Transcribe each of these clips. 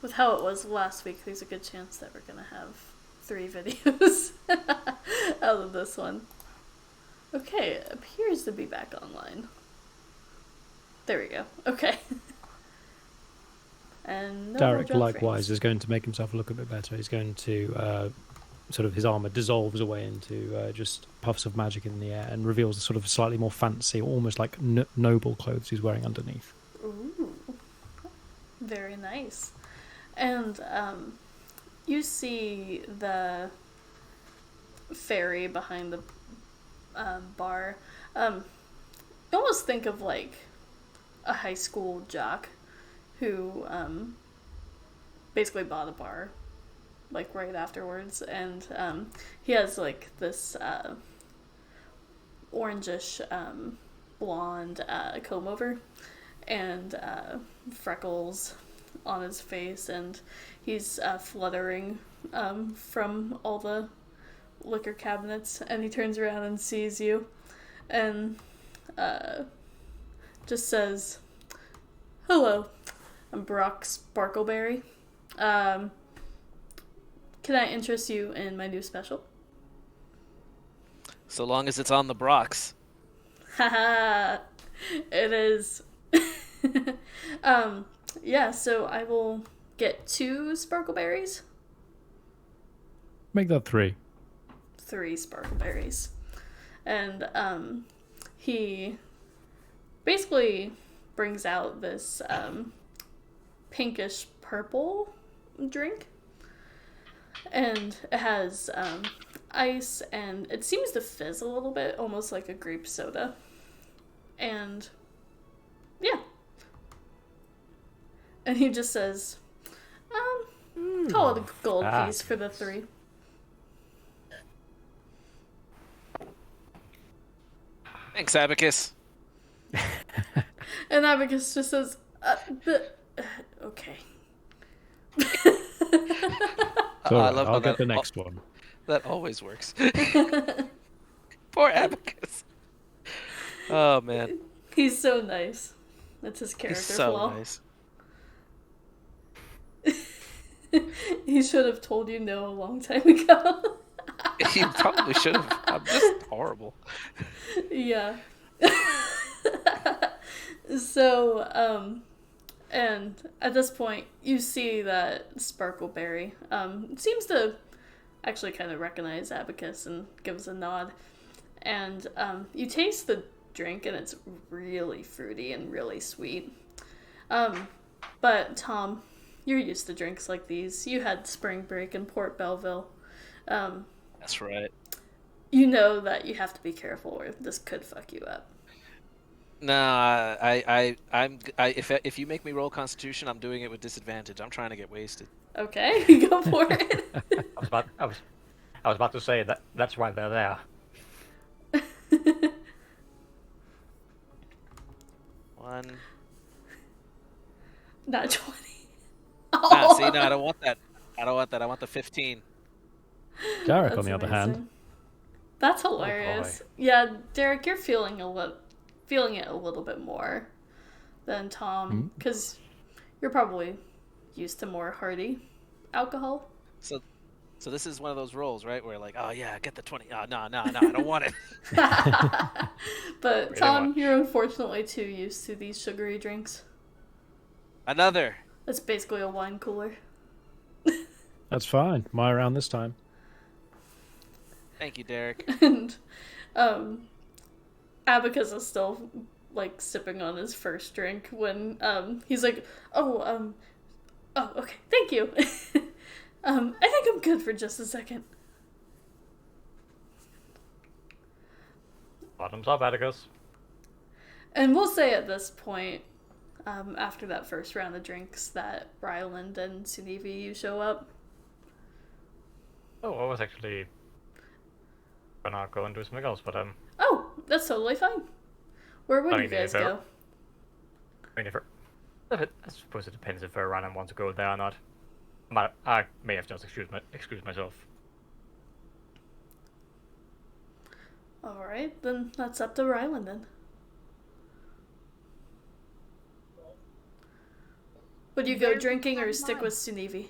with how it was last week, there's a good chance that we're gonna have 3 videos out of this one. Okay, it appears to be back online. There we go. Okay. And no more Derek, drop likewise, frames. is going to make himself look a bit better. He's going to sort of his armor dissolves away into just puffs of magic in the air and reveals a sort of slightly more fancy, almost like noble clothes he's wearing underneath. Ooh, very nice. And you see the fairy behind the bar. You almost think of like a high school jock who basically bought a bar like right afterwards, and he has like this orangish blonde comb over and freckles on his face, and he's fluttering from all the liquor cabinets, and he turns around and sees you and just says, "Hello, I'm Brock Sparkleberry. Can I interest you in my new special?" So long as it's on the Brox. Haha, it is. Yeah, so I will get 2 sparkleberries, Make that 3. 3 sparkleberries. And he basically brings out this pinkish purple drink, and it has ice, and it seems to fizz a little bit, almost like a grape soda. And yeah. And he just says, call it a gold piece for the 3. Thanks, Abacus. And Abacus just says, okay. So I love I'll how get the next one. that always works. Poor Abacus. Oh man, He's so nice. That's his character he's so flaw. nice. He should have told you no a long time ago. He probably should have. I'm just horrible. Yeah. So, and at this point, you see that Sparkleberry seems to actually kind of recognize Abacus and gives a nod. And you taste the drink, and it's really fruity and really sweet. But Tom, you're used to drinks like these. You had spring break in Port Belleville. That's right. You know that you have to be careful, or this could fuck you up. No, if you make me roll Constitution, I'm doing it with disadvantage. I'm trying to get wasted. Okay, go for it. I was about to say that's why they're there. One. Not 20. Nah, see, no, I don't want that. I don't want that. I want the 15. Derek, That's on the other hand, amazing. That's hilarious. boy. Yeah, Derek, you're feeling it a little bit more than Tom, because you're probably used to more hearty alcohol. So this is one of those rolls, right? Where like, oh yeah, get the 20. Oh no, I don't want it. But Pretty Tom, much. you're unfortunately too used to these sugary drinks. Another. It's basically a wine cooler. that's fine. My round this time. Thank you, Derek. And Abacus is still like sipping on his first drink when he's like, oh, okay, thank you. I think I'm good for just a second. Bottoms up, Atticus. And we'll say at this point, after that first round of drinks, that Ryland and Sunevi, you show up. Oh, I was actually gonna go and do something else, but Oh, that's totally fine. Where would I you mean, guys if go? I mean, I suppose it depends if Ryan wants to go there or not. I may have just excused myself. Alright, then that's up to Ryland then. Would you go very drinking or fine stick wine. with Sunevi?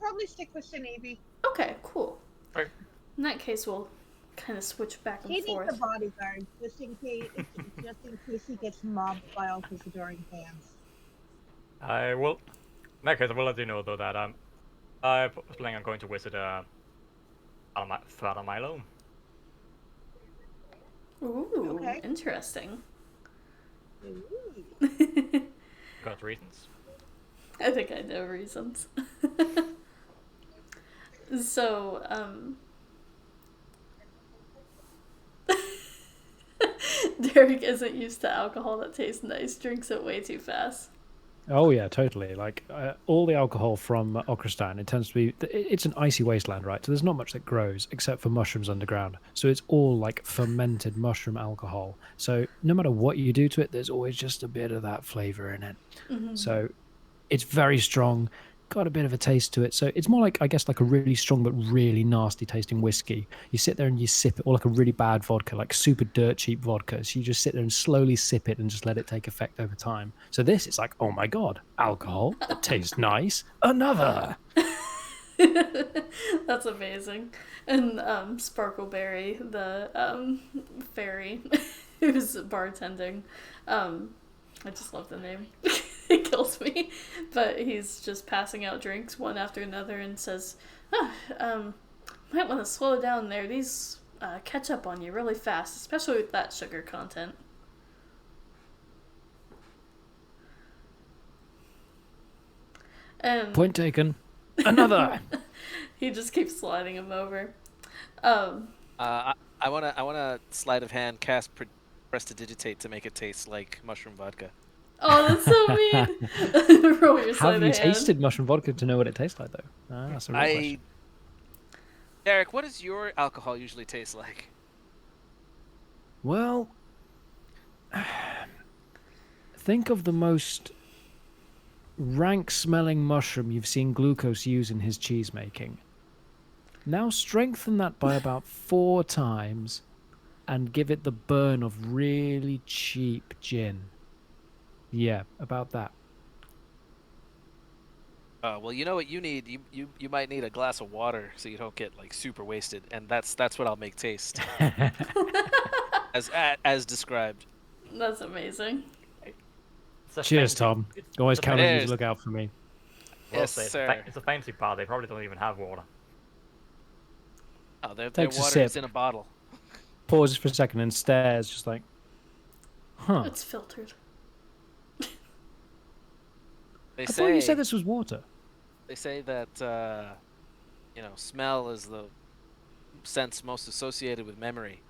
Probably stick with Sinevi. Okay, cool. Right. In that case, we'll kind of switch back and He needs a forth. bodyguard just in case he gets mobbed by all his adoring fans. I will. In that case, I will let you know though that I was planning on going to visit Father Milo. Ooh, Okay. interesting. Ooh. Got reasons. I think I know reasons. So, Derek isn't used to alcohol that tastes nice, drinks it way too fast. Oh yeah, totally. Like all the alcohol from Okristan, it tends to be. It's an icy wasteland, right? So there's not much that grows except for mushrooms underground. So it's all like fermented mushroom alcohol. So no matter what you do to it, there's always just a bit of that flavor in it. So it's very strong, got a bit of a taste to it. So it's more like, I guess, like a really strong but really nasty tasting whiskey. You sit there and you sip it, or like a really bad vodka, like super dirt cheap vodka. So you just sit there and slowly sip it and just let it take effect over time. So this is like, oh my god, alcohol that tastes nice. Another. That's amazing. And Sparkleberry, the fairy who's bartending, I just love the name. It kills me. But he's just passing out drinks one after another and says, might want to slow down there. These catch up on you really fast, especially with that sugar content. And Point taken. Another. he just keeps sliding him over. I wanna sleight of hand cast prestidigitate to make it taste like mushroom vodka. Oh, that's so mean. Roll your sleight Have of you hand. tasted mushroom vodka to know what it tastes like, though? That's a real question. Derek, what does your alcohol usually taste like? Well, think of the most rank-smelling mushroom you've seen Glucose use in his cheese making. Now strengthen that by about 4 times and give it the burn of really cheap gin. Yeah, about that. Well, you know what you need. You might need a glass of water so you don't get like super wasted, and that's what I'll make taste as described. That's amazing. It's a Cheers, fancy- Tom. it's Always a count on you Cheers. to look out for me. Well Yes, said. sir. It's a fancy bar. They probably don't even have water. Oh, their Takes a water is sip. in a bottle. Pauses for a second and stares, just like, huh. It's filtered. They I thought you say said this was water. they say that smell is the sense most associated with memory,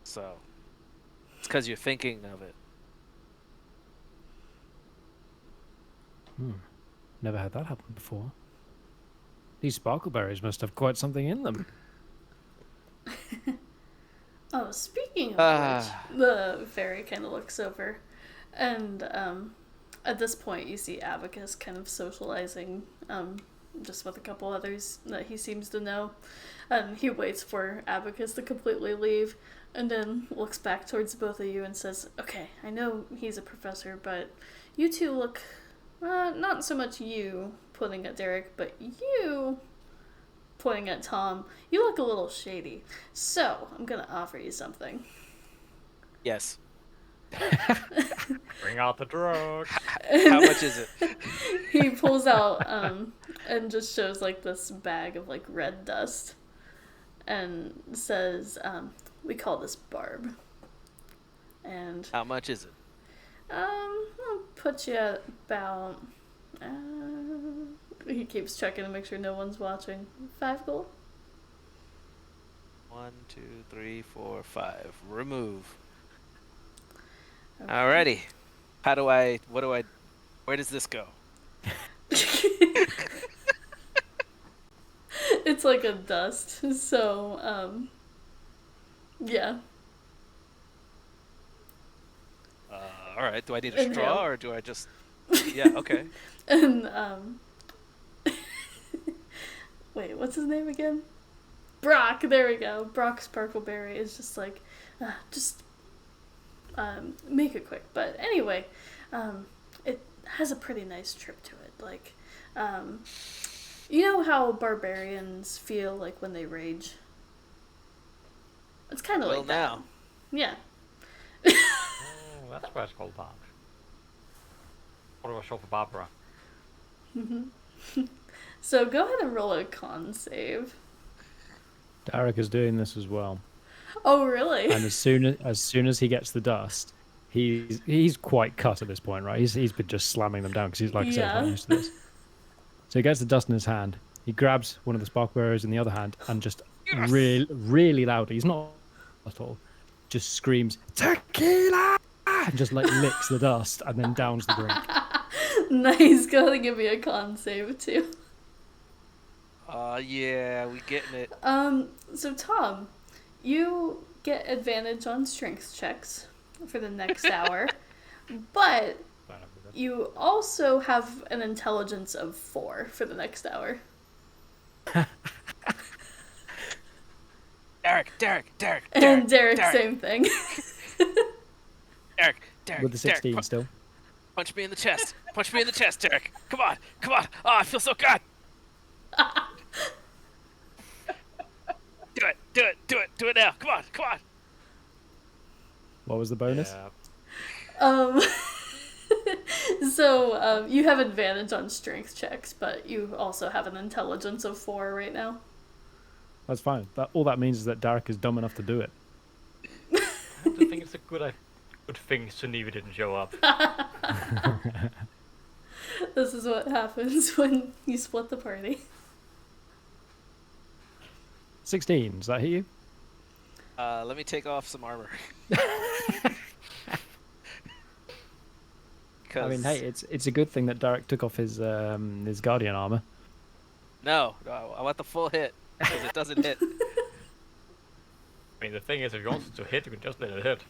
so it's because you're thinking of it. Never had that happen before. These sparkleberries must have quite something in them. Oh, speaking of which, the fairy kind of looks over, and at this point you see Abacus kind of socializing just with a couple others that he seems to know. He waits for Abacus to completely leave, and then looks back towards both of you and says, "Okay, I know he's a professor, but you two look, not so much you," pointing at Derek, but you, pointing at Tom, you look a little shady. So, I'm gonna offer you something. Yes. Bring out the drugs. How much is it? He pulls out and just shows like this bag of like red dust and says, we call this barb. And How much is it? I'll put you at about he keeps checking to make sure no one's watching. 5 gold. 1, 2, 3, 4, 5. Remove. Okay. Alrighty. Where does this go? It's like a dust, so yeah. Alright, do I need a Inhale. straw or do I just... Yeah, okay. And wait, what's his name again? Brock. There we go. Brock Sparkleberry is just like, just make it quick. But anyway, has a pretty nice trip to it. Like, you know how barbarians feel like when they rage? It's kind of like that. now. Yeah. Oh, that's why it's called Barb. What about short for Barbara? So go ahead and roll a con save. Derek is doing this as well. Oh, really? And as soon as he gets the dust, he's quite cut at this point, right? He's been just slamming them down because he's like I said, he's not used to this. So he gets the dust in his hand. He grabs one of the spark bearers in the other hand and just really loudly, he's not at all, just screams tequila and just like licks the dust and then downs the drink. Nice. Go ahead and give me a con save too. Yeah, we getting it. So Tom, you get advantage on strength checks for the next hour, but you also have an intelligence of 4 for the next hour. Derek. And Derek, same thing. Derek. With the 16 Derek, still. punch me in the chest. Punch me in the chest, Derek. Come on. Oh, I feel so good. Do it now. Come on. What was the bonus? Yeah. So you have advantage on strength checks, but you also have an intelligence of 4 right now. That's fine. All that means is that Derek is dumb enough to do it. I think it's a good thing Sunniva didn't show up. This is what happens when you split the party. 16, does that hit you? Let me take off some armor. I mean, hey, it's a good thing that Derek took off his guardian armor. No, I want the full hit because it doesn't hit. I mean, the thing is, if you want it to hit, you can just let it hit.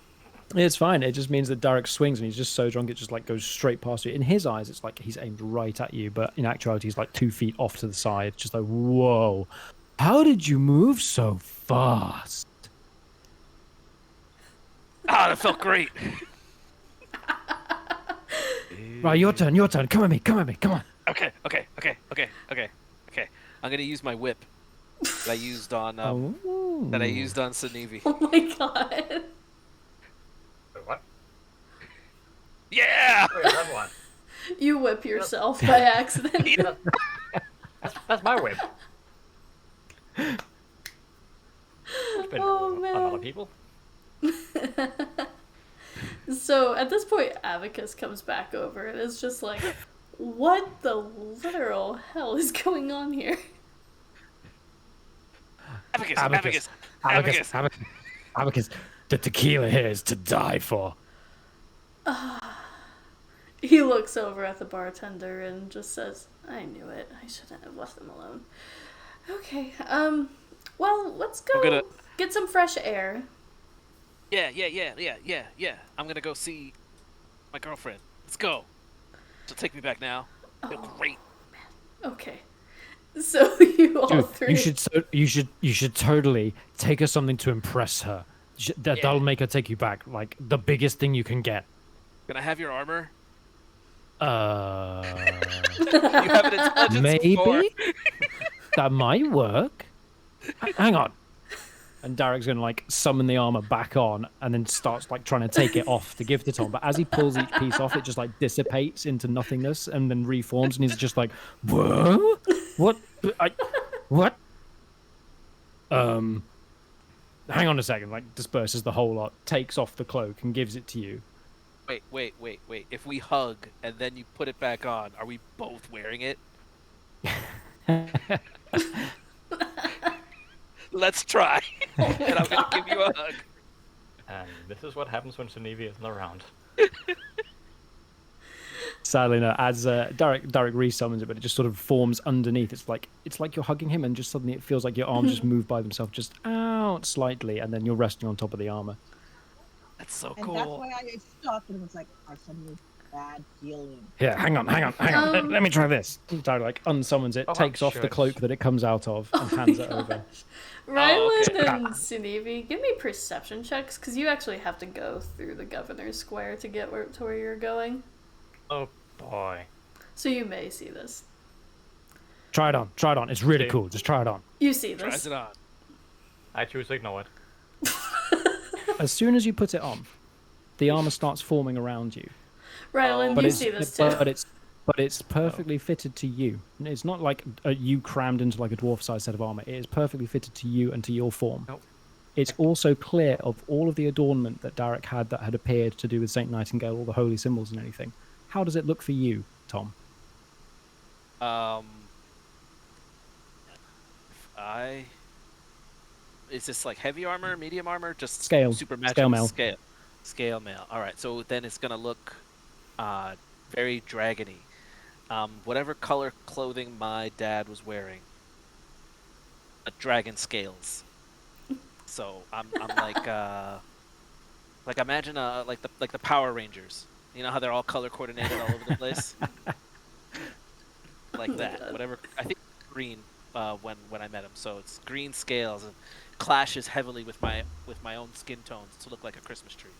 It's fine. It just means that Derek swings and he's just so drunk it just like goes straight past you. In his eyes, it's like he's aimed right at you, but in actuality, he's like 2 feet off to the side. Just like, whoa, how did you move so fast? That felt great. Right, your turn. Come at me, come on. Okay. I'm gonna use my whip that I used on Sanivi. Oh my god. Wait, what? Yeah. Wait, another one. You whip yourself by accident. That's my whip. Oh, man. A lot of people. So at this point, Abacus comes back over and is just like, what the literal hell is going on here? Abacus. The tequila here is to die for. He looks over at the bartender and just says, I knew it. I shouldn't have left them alone. Okay, well, let's go get some fresh air. Yeah. I'm gonna go see my girlfriend. Let's go. She'll take me back now. Feel great. Okay. So you all Dude, three... you should totally take her something to impress her. That'll make her take you back. Like, the biggest thing you can get. Can I have your armor? You have an intelligence maybe? 4. That might work. Hang on. And Derek's going to, like, summon the armor back on and then starts, like, trying to take it off to give to Tom. But as he pulls each piece off, it just, like, dissipates into nothingness and then reforms. And he's just like, whoa? What? What? Hang on a second. Like, disperses the whole lot, takes off the cloak and gives it to you. Wait. If we hug and then you put it back on, are we both wearing it? Let's try. And I'm going to give you a hug. And this is what happens when Sunniva isn't around. Sadly, no. As Derek resummons it, but it just sort of forms underneath. It's like you're hugging him, and just suddenly it feels like your arms just move by themselves, just out slightly, and then you're resting on top of the armor. That's so And cool. that's why I stopped and was like, I suddenly bad feeling. Yeah, hang on. Let me try this. Derek like unsummons it, takes off the cloak that it comes out of, and hands it over. Ryland and Sunnivi, give me perception checks, because you actually have to go through the governor's square to get to where you're going. Oh, boy. So you may see this. Try it on. Try it on. It's really See? cool. Just try it on. You see Tries this. it on. I choose to ignore it. As soon as you put it on, the armor starts forming around you. Rylan, But you it's see this too. but it's perfectly fitted to you. It's not like you crammed into like a dwarf-sized set of armor. It is perfectly fitted to you and to your form. Nope. It's also clear of all of the adornment that Derek had that had appeared to do with Saint Nightingale, all the holy symbols and anything. How does it look for you, Tom? Is this like heavy armor, medium armor, just Scale. super magic? Scale mail. Scale mail. All right, so then it's gonna look very dragony. Whatever color clothing my dad was wearing, a dragon scales. So I'm like imagine like the Power Rangers. You know how they're all color coordinated all over the place. Like that. Whatever. I think green when I met him. So it's green scales and clashes heavily with my own skin tones to look like a Christmas tree.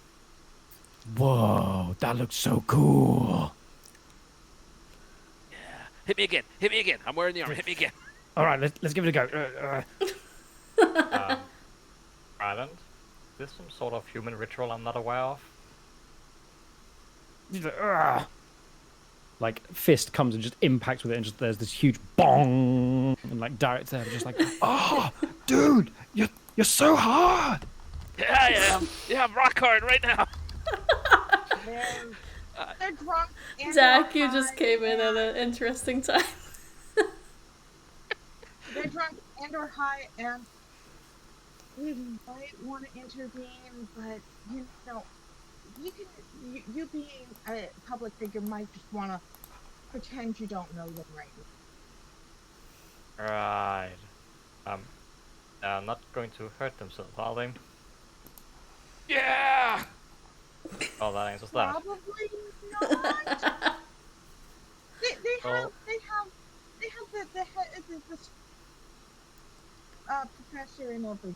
Whoa, that looks so cool. Yeah. Hit me again. Hit me again. I'm wearing the armor. Hit me again. All right, let's give it a go. Island? Is this some sort of human ritual I'm not aware of? Like fist comes and just impacts with it, and just there's this huge bong, and like Derek's there, just like, oh, dude, you're so hard. Yeah, I am. Yeah, I'm rock hard right now. They're drunk. And Zach, they're you just high, came in at and an interesting time. They're drunk and or high, and we might want to intervene, but you know, you being a public figure might just want to pretend you don't know them right now. Right. They're not going to hurt themselves, are they? Yeah. Oh, that answers that. Probably not. they have the professor and everything.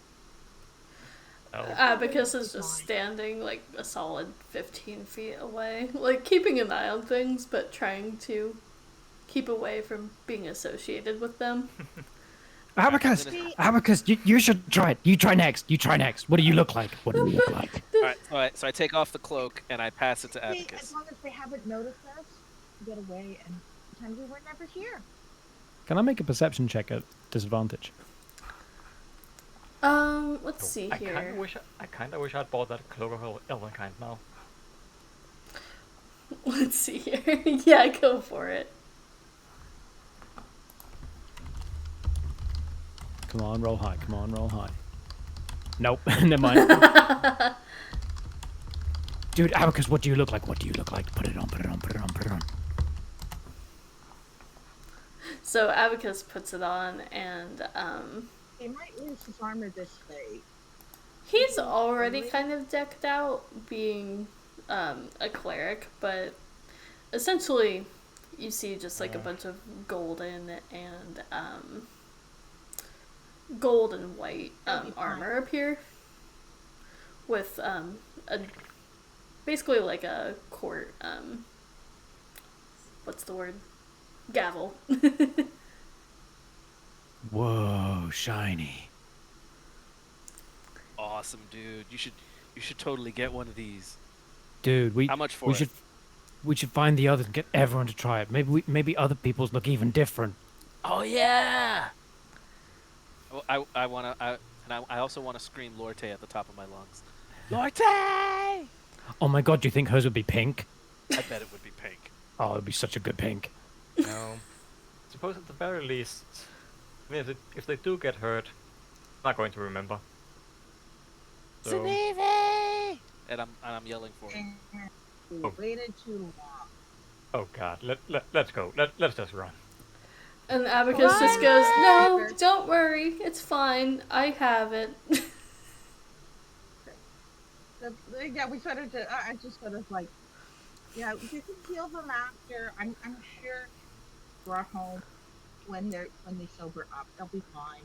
Oh. Abacus is just standing like a solid 15 feet away, like keeping an eye on things, but trying to keep away from being associated with them. Abacus, you should try it. You try next. What do you look like? All right. So I take off the cloak and I pass it to See, Abacus. as long as they haven't noticed us, we get away and pretend we were never here. Can I make a perception check at disadvantage? Let's see I here. kinda wish I'd bought that cloak of Elvenkind now. Let's see here. Yeah, go for it. Come on, roll high. Nope, never mind. Dude, Abacus, what do you look like? Put it on. So Abacus puts it on, and They might lose his armor this way. he's already kind of decked out, being a cleric, but essentially you see just like a bunch of golden and white armor appear with basically like a court what's the word? Gavel. Whoa, shiny. Awesome, dude. You should totally get one of these. Dude, How much for it? We should find the others and get everyone to try it. Maybe other people's look even different. Oh yeah. I also want to scream Lorte at the top of my lungs. Lorte! Oh my god, do you think hers would be pink? I bet it would be pink. Oh, it'd be such a good pink. No. Suppose at the very least, if they do get hurt, I'm not going to remember. So, Zaneve! And I'm yelling for it. And we Oh. waited too long. oh god, let's go. Let's just run. And Abacus just goes, "No, don't worry, it's fine. I have it." Yeah, we sort of. I just sort of like, yeah, you can heal them after. I'm sure brought home when they sober up, they'll be fine.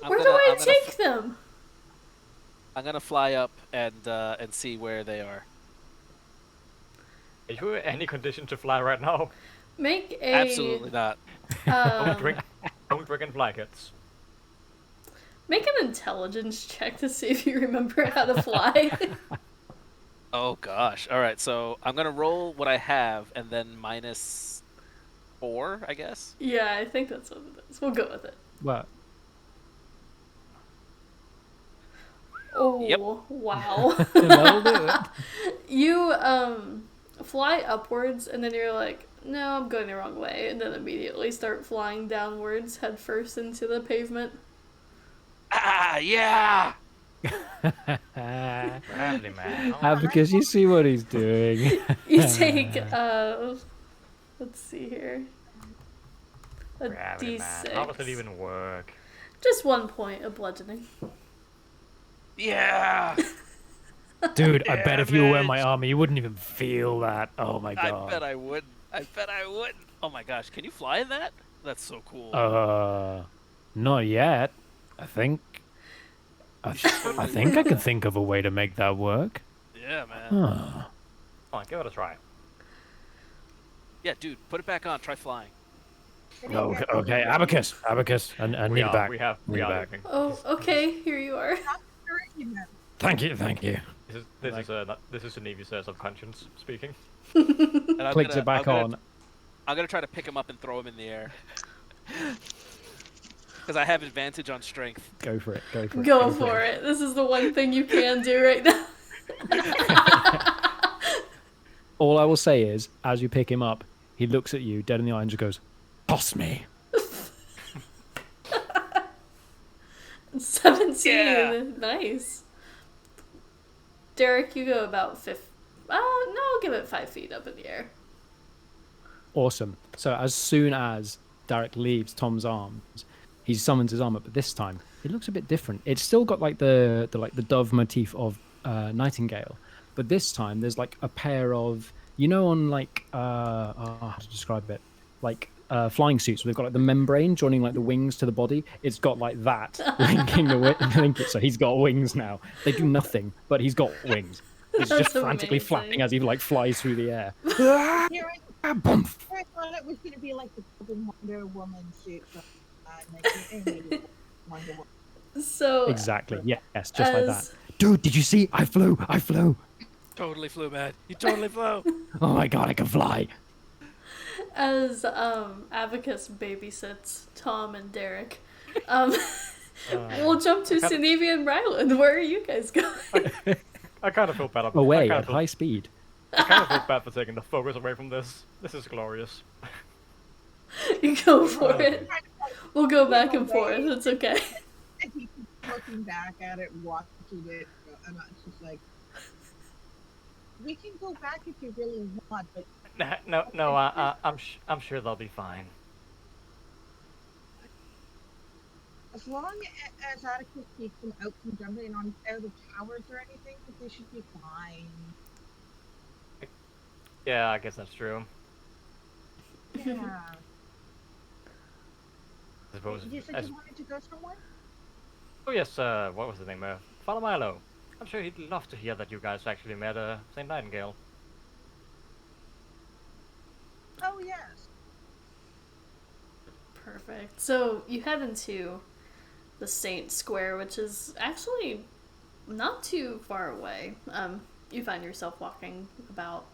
Where do I take them? I'm gonna fly up and see where they are. Are you in any condition to fly right now? Make a Absolutely not. Don't um, drink. Don't drink and fly, kids. make an intelligence check to see if you remember how to fly. Oh gosh. All right, so I'm gonna roll what I have and then -4, I guess. Yeah, I think that's what it is. We'll go with it. Well, Oh, Yep. wow. that'll do it. You fly upwards and then you're like, no, I'm going the wrong way, and then immediately start flying downwards head first into the pavement. Ah, yeah. Bradley, man. Because you see what he's doing. You take let's see here. A Bradley, man. D6. How does it even work? Just 1 point of bludgeoning. Yeah. Dude, I bet if you were wearing my Damage. armor, you wouldn't even feel that. Oh my I god. bet I wouldn't. I bet I wouldn't. Oh my gosh, can you fly in that? That's so cool. Not yet. I think. I think I can think of a way to make that work. Yeah, man. Huh. Come on, give it a try. Yeah, dude, put it back on. Try flying. Okay, Abacus. I need it back. We Need it are back. leaving. Oh, okay, here you are. Thank you. This is the Navy Sirs of Conscience speaking. And I'm Clicks gonna- it back I'm on. gonna- I'm gonna try to pick him up and throw him in the air. Because I have advantage on strength. Go for it. Go for it. This is the one thing you can do right now. All I will say is, as you pick him up, he looks at you dead in the eye and just goes, "Toss me." 17. Yeah. Nice. Derek, you go about 5. No, I'll give it 5 feet up in the air. Awesome. So as soon as Derek leaves Tom's arms, he summons his armor, but this time it looks a bit different. It's still got like the dove motif of Nightingale, but this time there's like a pair of, you know, on like how to describe it, like flying suits. They've got like the membrane joining like the wings to the body. It's got like that linking it. So he's got wings now. They do nothing, but he's got wings. He's That's just frantically amazing. flapping as he like flies through the air. Here Boom. I thought it was going to be like the Golden Wonder Woman suit. Like, Wonder Woman. So Exactly. Yes, just like that. as- Dude, did you see? I flew. Totally flew, man. You totally flew. Oh my god, I can fly. As Abacus babysits Tom and Derek, we'll jump to Sinevia and Ryland. Where are you guys going? I kind of feel bad. Away I at high speed. kind of feel bad for taking the focus away from this. This is glorious. You go for it. We'll go back and forth. It's okay. And he keeps looking back at it, watching it, and it's just like, we can go back if you really want, but No. I'm sure they'll be fine. as long as Atticus keeps them out from jumping on out of towers or anything, they should be fine. Yeah, I guess that's true. Yeah. I suppose. You said you wanted to go somewhere? Oh yes. What was the name? Father Milo. I'm sure he'd love to hear that you guys actually met Saint Nightingale. Oh yes. Perfect. So you head into the Saint Square, which is actually not too far away. You find yourself walking about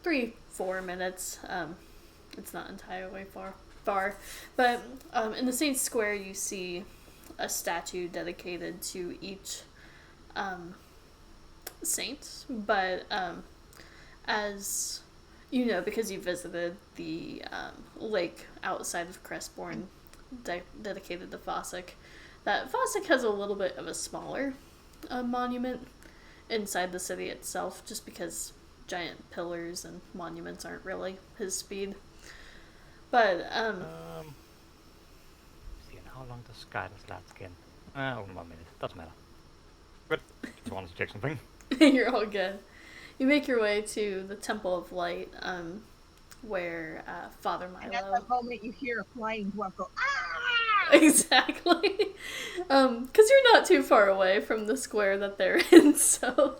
3-4 minutes. It's not entirely far, but in the Saint Square you see a statue dedicated to each saint. But as you know, because you visited the lake outside of Crestbourne dedicated to Fossick, that Fossick has a little bit of a smaller monument inside the city itself, just because giant pillars and monuments aren't really his speed. But Seeing how long the guidance lasts again. 1 minute. Doesn't matter. But just wanted to check something. you're all good. You make your way to the Temple of Light, where Father And at Milo. that moment, you hear a flying dwarf go, ah! Exactly. Because you're not too far away from the square that they're in, so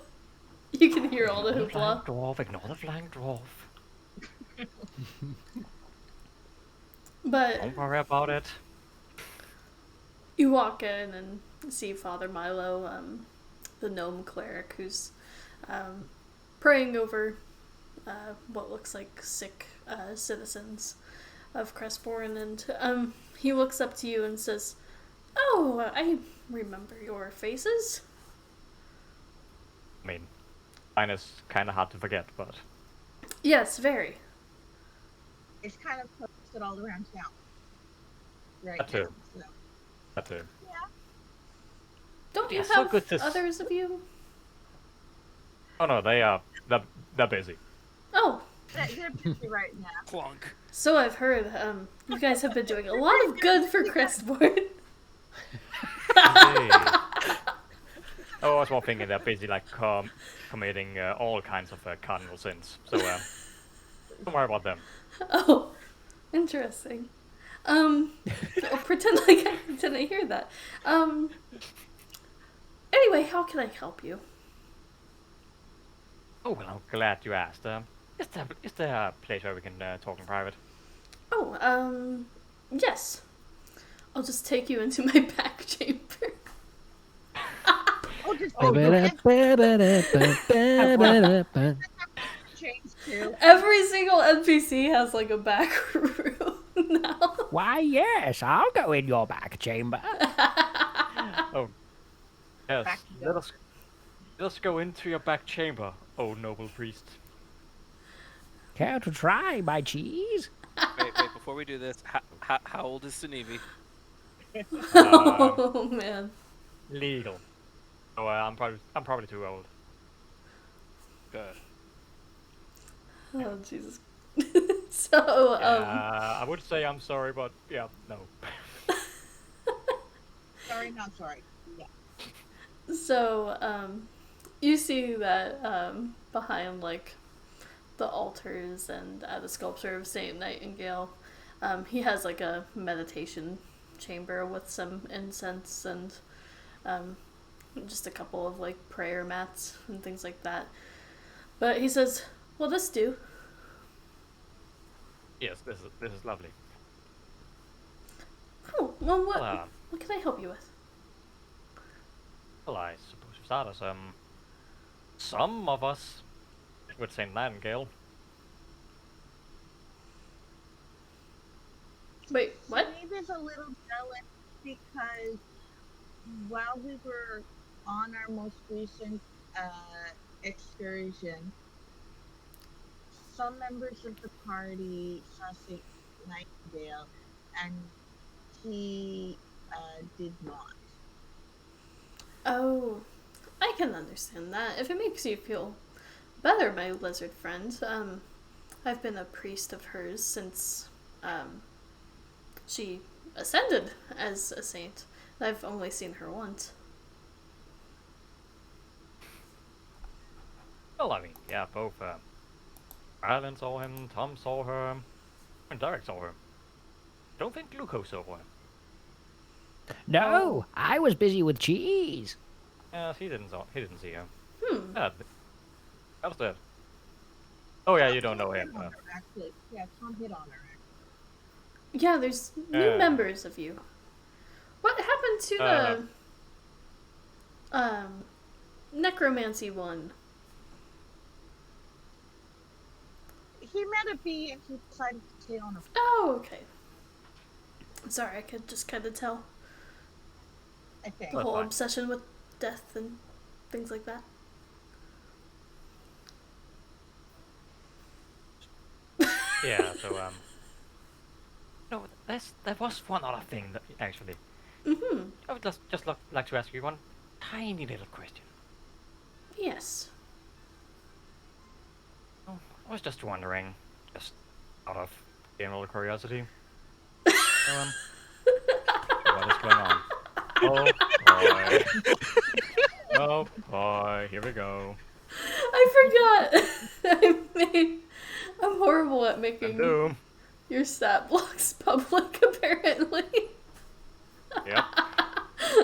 you can hear all the Ignore the flying hoopla. dwarf. Ignore the flying dwarf. But Don't worry about it. you walk in and see Father Milo, the gnome cleric, who's praying over what looks like sick citizens of Crestborn, and he looks up to you and says, "Oh, I remember your faces." I mean, mine is kind of hard to forget, but Yes, very. It's kind of posted all around town right That now. too. So. that too. Yeah. Don't you Yeah, so have good to others of you? Oh no, they're busy. Oh, They're busy right now. Clunk. so I've heard. You guys have been doing a lot of good for Crestborn. Hey. Oh, I was more thinking they're busy like committing all kinds of cardinal sins. So don't worry about them. Oh, interesting. I'll pretend like I didn't hear that. Anyway, how can I help you? Oh well, I'm glad you asked. Is there a place where we can talk in private? Oh, yes. I'll just take you into my back chamber. Oh, just change too. Every single NPC has like a back room now. Why, yes, I'll go in your back chamber. Oh, yes. Back you Let go. us go into your back chamber, oh noble priest. Care to try my cheese? Wait, before we do this, how old is Sunevi? Oh man. Legal. Oh, I'm probably too old. Good. Oh Jesus. So I would say I'm sorry, but yeah, no. Sorry, not sorry. Yeah. So you see that behind like the altars and the sculpture of Saint Nightingale, he has like a meditation chamber with some incense and just a couple of like prayer mats and things like that. But he says, "Will this do?" Yes, this is lovely. Oh, well, Well, what can I help you with? well, I suppose for starters, some of us would say Nightingale. Wait, what? Maybe a little jealous because while we were on our most recent excursion, some members of the party saw St. Nightingale, and he did not. Oh, I can understand that. If it makes you feel better, my lizard friend. I've been a priest of hers since she ascended as a saint. I've only seen her once. Well, I mean, yeah, both. Alainn saw him, Tom saw her, and Derek saw her. Don't think Glucose saw her. No, I was busy with cheese. Yes, he didn't see her. Hmm. Yeah, that was it. Oh yeah, you don't know him. On her, actually. Yeah, Tom hit on her. Yeah, there's new members of you. What happened to the necromancy one? He met a bee and he decided to stay on her. Oh, okay. Sorry, I could just kind of tell I think. the That's whole fine. obsession with death and things like that. Yeah, so no, there was one other thing that actually. Mm-hmm. I would just like to ask you one tiny little question. Yes. Oh, I was just wondering, just out of general curiosity. What is going on? Oh boy. Oh boy, here we go. I forgot. I'm horrible at making Doom. your stat blocks public, apparently. Yep.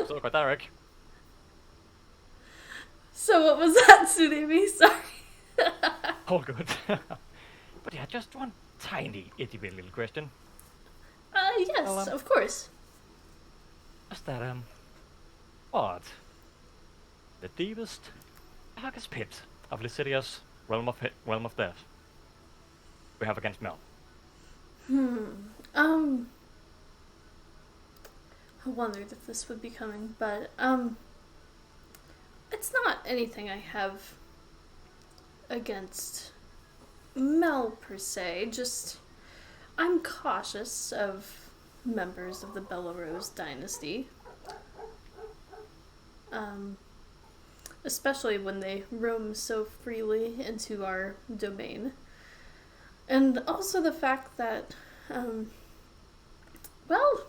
So got Derek. So what was that, Tsunami? Sorry. All good. But yeah, just one tiny, itty bitty little question. Yes, Well, of course. Is that, what? The deepest, darkest pit of Lycidia's realm of death we have against Mel. I wondered if this would be coming, but, it's not anything I have against Mel per se, just I'm cautious of members of the Belarose dynasty. Especially when they roam so freely into our domain. And also the fact that, well,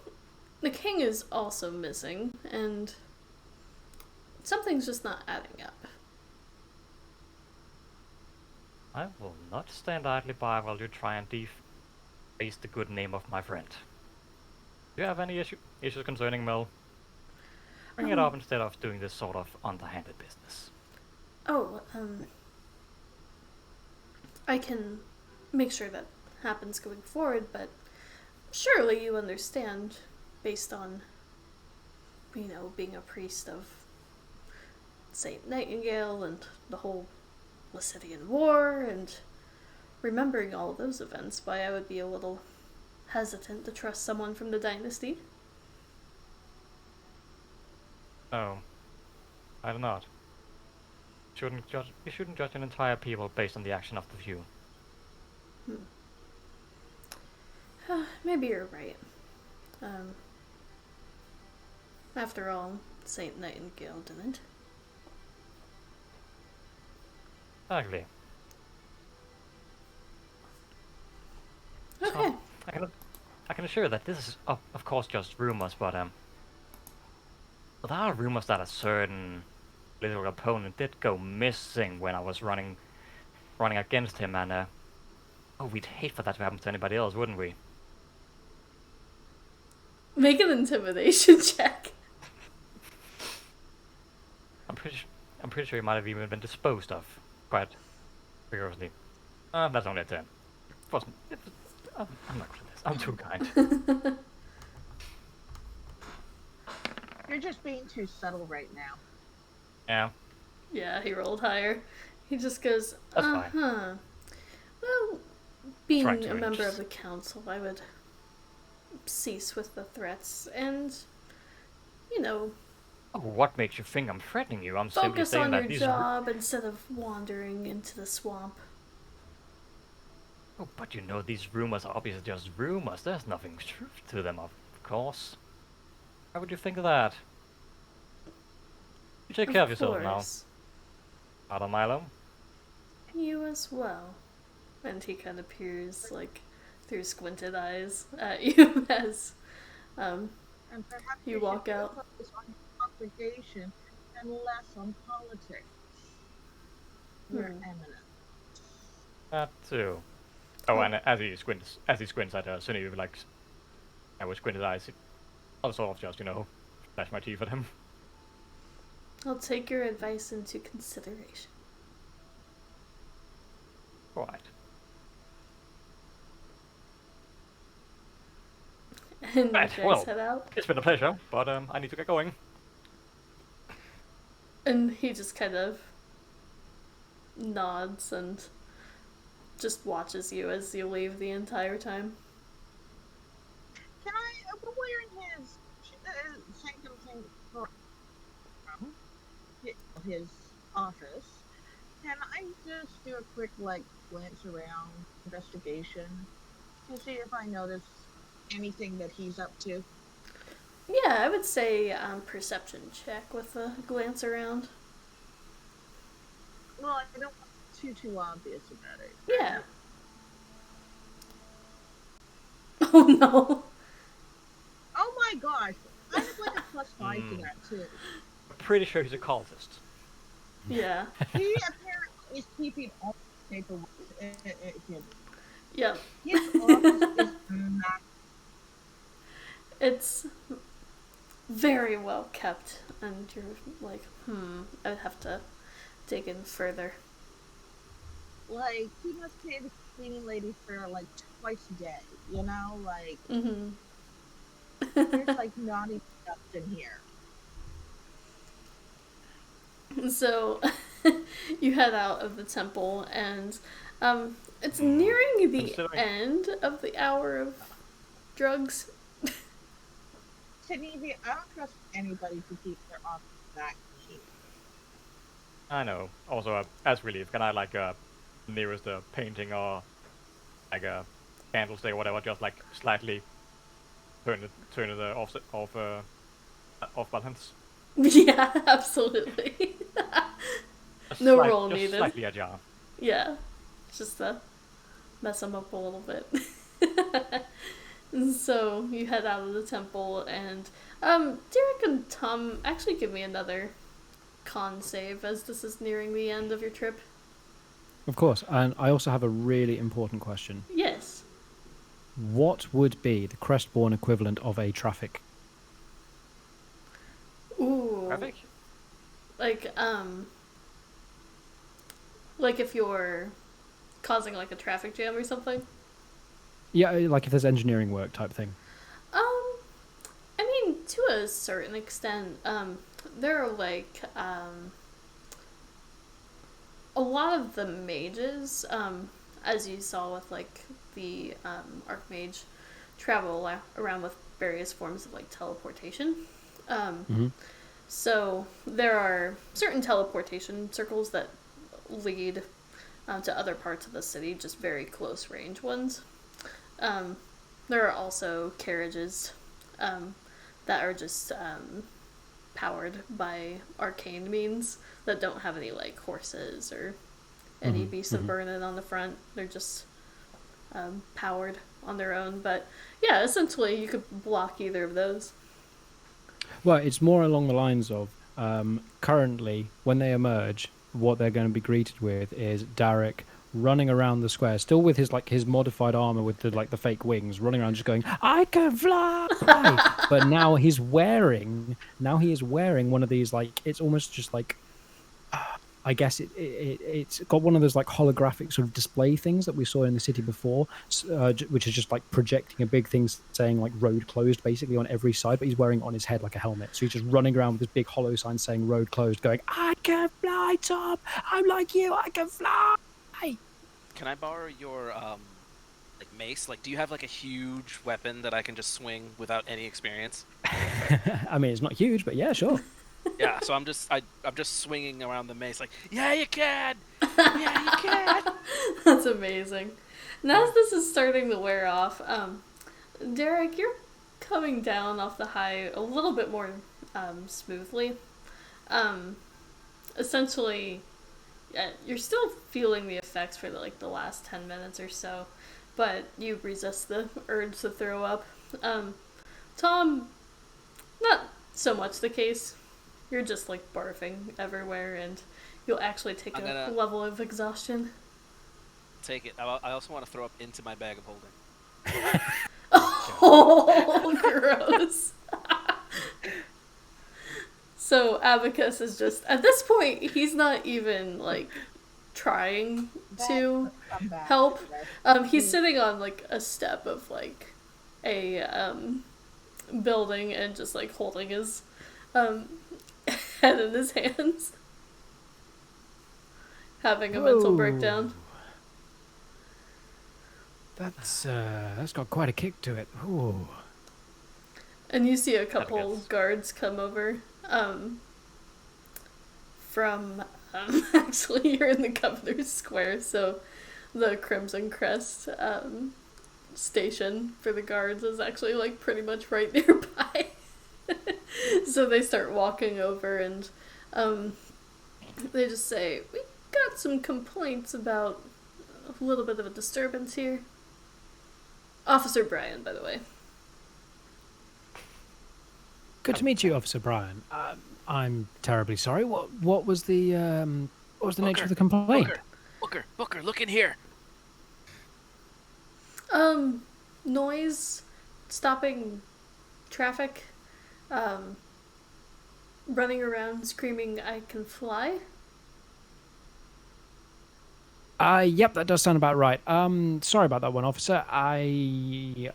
the king is also missing, and something's just not adding up. I will not stand idly by while you try and deface the good name of my friend. Do you have any issues concerning Mel? Bring it up instead of doing this sort of underhanded business. I can make sure that happens going forward, but surely you understand, based on, being a priest of Saint Nightingale and the whole Lycidian War, and remembering all of those events, why I would be a little hesitant to trust someone from the dynasty. No, I do not. You shouldn't judge an entire people based on the action of the few. Maybe you're right. After all, Saint Nightingale didn't. Exactly. Okay. So, I can assure that this is, of course, just rumors, but there are rumors that a certain little opponent did go missing when I was running against him, and we'd hate for that to happen to anybody else, wouldn't we? Make an intimidation check. I'm pretty sure he might have even been disposed of quite rigorously. That's only a 10. I'm not good at this. I'm too kind. You're just being too subtle right now. Yeah. Yeah, he rolled higher. He just goes, That's fine. Well, being Trying to a member inch. of the council, I would cease with the threats and, Oh, what makes you think I'm threatening you? I'm simply focus saying on that your these. job instead of wandering into the swamp. Oh, but these rumors are obviously just rumors. There's nothing truth to them, of course. Why would you think of that? You take care of yourself now. Other Milo. You as well. And he kind of peers, through squinted eyes at you as, And perhaps you walk should out. focus on congregation and less on politics. Your Eminence. That too. Oh, and as he squints at Sunny, with squinted eyes, I'll sort of just, flash my teeth at him. I'll take your advice into consideration. Alright. And Right, you guys well, head out. it's been a pleasure, but I need to get going. And he just kind of nods and just watches you as you leave the entire time. Can I, we're in his sanctum thing for his office. Can I just do a quick, glance around, investigation, to see if I notice anything that he's up to? Yeah, I would say perception check with a glance around. Well, I don't want too obvious about it. Yeah. Oh no. Oh my gosh! I have a +5 to that too. I'm pretty sure he's a cultist. Yeah. He apparently is keeping all the paperwork. Yep. His office is massive. It's very well kept, and you're like, I'd have to dig in further. He must pay the cleaning lady for like twice a day. You know, like Mm-hmm. there's like not even dust in here. So you head out of the temple, and it's nearing the Considering end of the hour of drugs. Sydney, I don't trust anybody to keep their office that clean. I know. Also, as we leave, can I like nearest the painting or like a candlestick or whatever, just like slightly turn it off balance? Yeah, absolutely. No roll Just needed. slightly ajar. Yeah, just to mess them up a little bit. So you head out of the temple, and Derek and Tom actually give me another con save as this is nearing the end of your trip. Of course, and I also have a really important question. Yes. What would be the Crestborn equivalent of a traffic? Ooh. Traffic? Like like if you're causing like a traffic jam or something. Yeah, like if there's engineering work type thing. I mean, to a certain extent, there are like a lot of the mages, as you saw with like the archmage, travel around with various forms of like teleportation. Mm-hmm. So there are certain teleportation circles that lead to other parts of the city, just very close range ones. There are also carriages that are just powered by arcane means that don't have any like horses or any beasts of burden on the front. They're just powered on their own. But yeah, essentially you could block either of those. Well, it's more along the lines of currently when they emerge, what they're going to be greeted with is Derek running around the square, still with his modified armor with the fake wings, running around just going, "I can fly!" But now he is wearing one of these it's almost just like. I guess it's got one of those like holographic sort of display things that we saw in the city before, which is just like projecting a big thing saying like "road closed" basically on every side, but he's wearing it on his head like a helmet. So he's just running around with this big hollow sign saying "road closed," going, "I can fly, Tom. I'm like you. I can fly." Can I borrow your like mace? Like, do you have like a huge weapon that I can just swing without any experience? I mean, it's not huge, but yeah, sure. Yeah, so I'm just swinging around the mace like, yeah, you can, yeah, you can. That's amazing. Now as this is starting to wear off, Derek, you're coming down off the high a little bit more smoothly. Essentially, yeah, you're still feeling the effects for the last 10 minutes or so, but you resist the urge to throw up. Tom, not so much the case. You're just like barfing everywhere, and you'll actually take a level of exhaustion. Take it. I also want to throw up into my bag of holding. Oh, gross. So Abacus is just, at this point, he's not even like trying to help. He's sitting on like a step of like a building and just like holding his head in his hands, having a mental breakdown. That's got quite a kick to it. Ooh. And you see a couple guards come over from actually you're in the Governor's Square, so the Crimson Crest station for the guards is actually like pretty much right nearby. So they start walking over, and they just say, "We got some complaints about a little bit of a disturbance here." Officer Brian, by the way. Good to meet you, Officer Brian. I'm terribly sorry. What was the nature of the complaint? Booker, look in here. Noise, stopping traffic, running around screaming, "I can fly." Yep, that does sound about right. Sorry about that one, officer.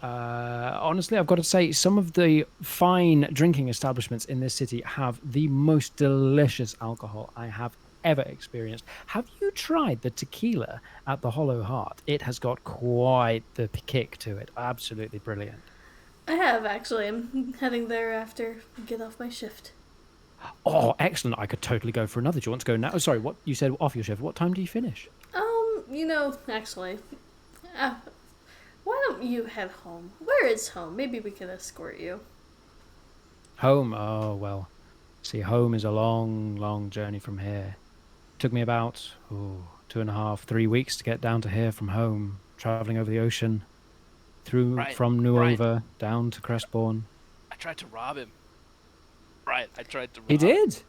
Honestly, I've got to say, some of the fine drinking establishments in this city have the most delicious alcohol I have ever experienced. Have you tried the tequila at the Hollow Heart? It has got quite the kick to it. Absolutely brilliant. I have, actually. I'm heading there after I get off my shift. Oh, excellent. I could totally go for another. Do you want to go now? Oh, sorry, what you said off your shift. What time do you finish? Actually, uh, why don't you head home? Where is home? Maybe we can escort you. Home? Oh, well. See, home is a long, long journey from here. Took me about 2.5, 3 weeks to get down to here from home, traveling over the ocean, through Right, from right. Nuova down to Crestbourne. I tried to rob him. Right, I tried to rob He him. did.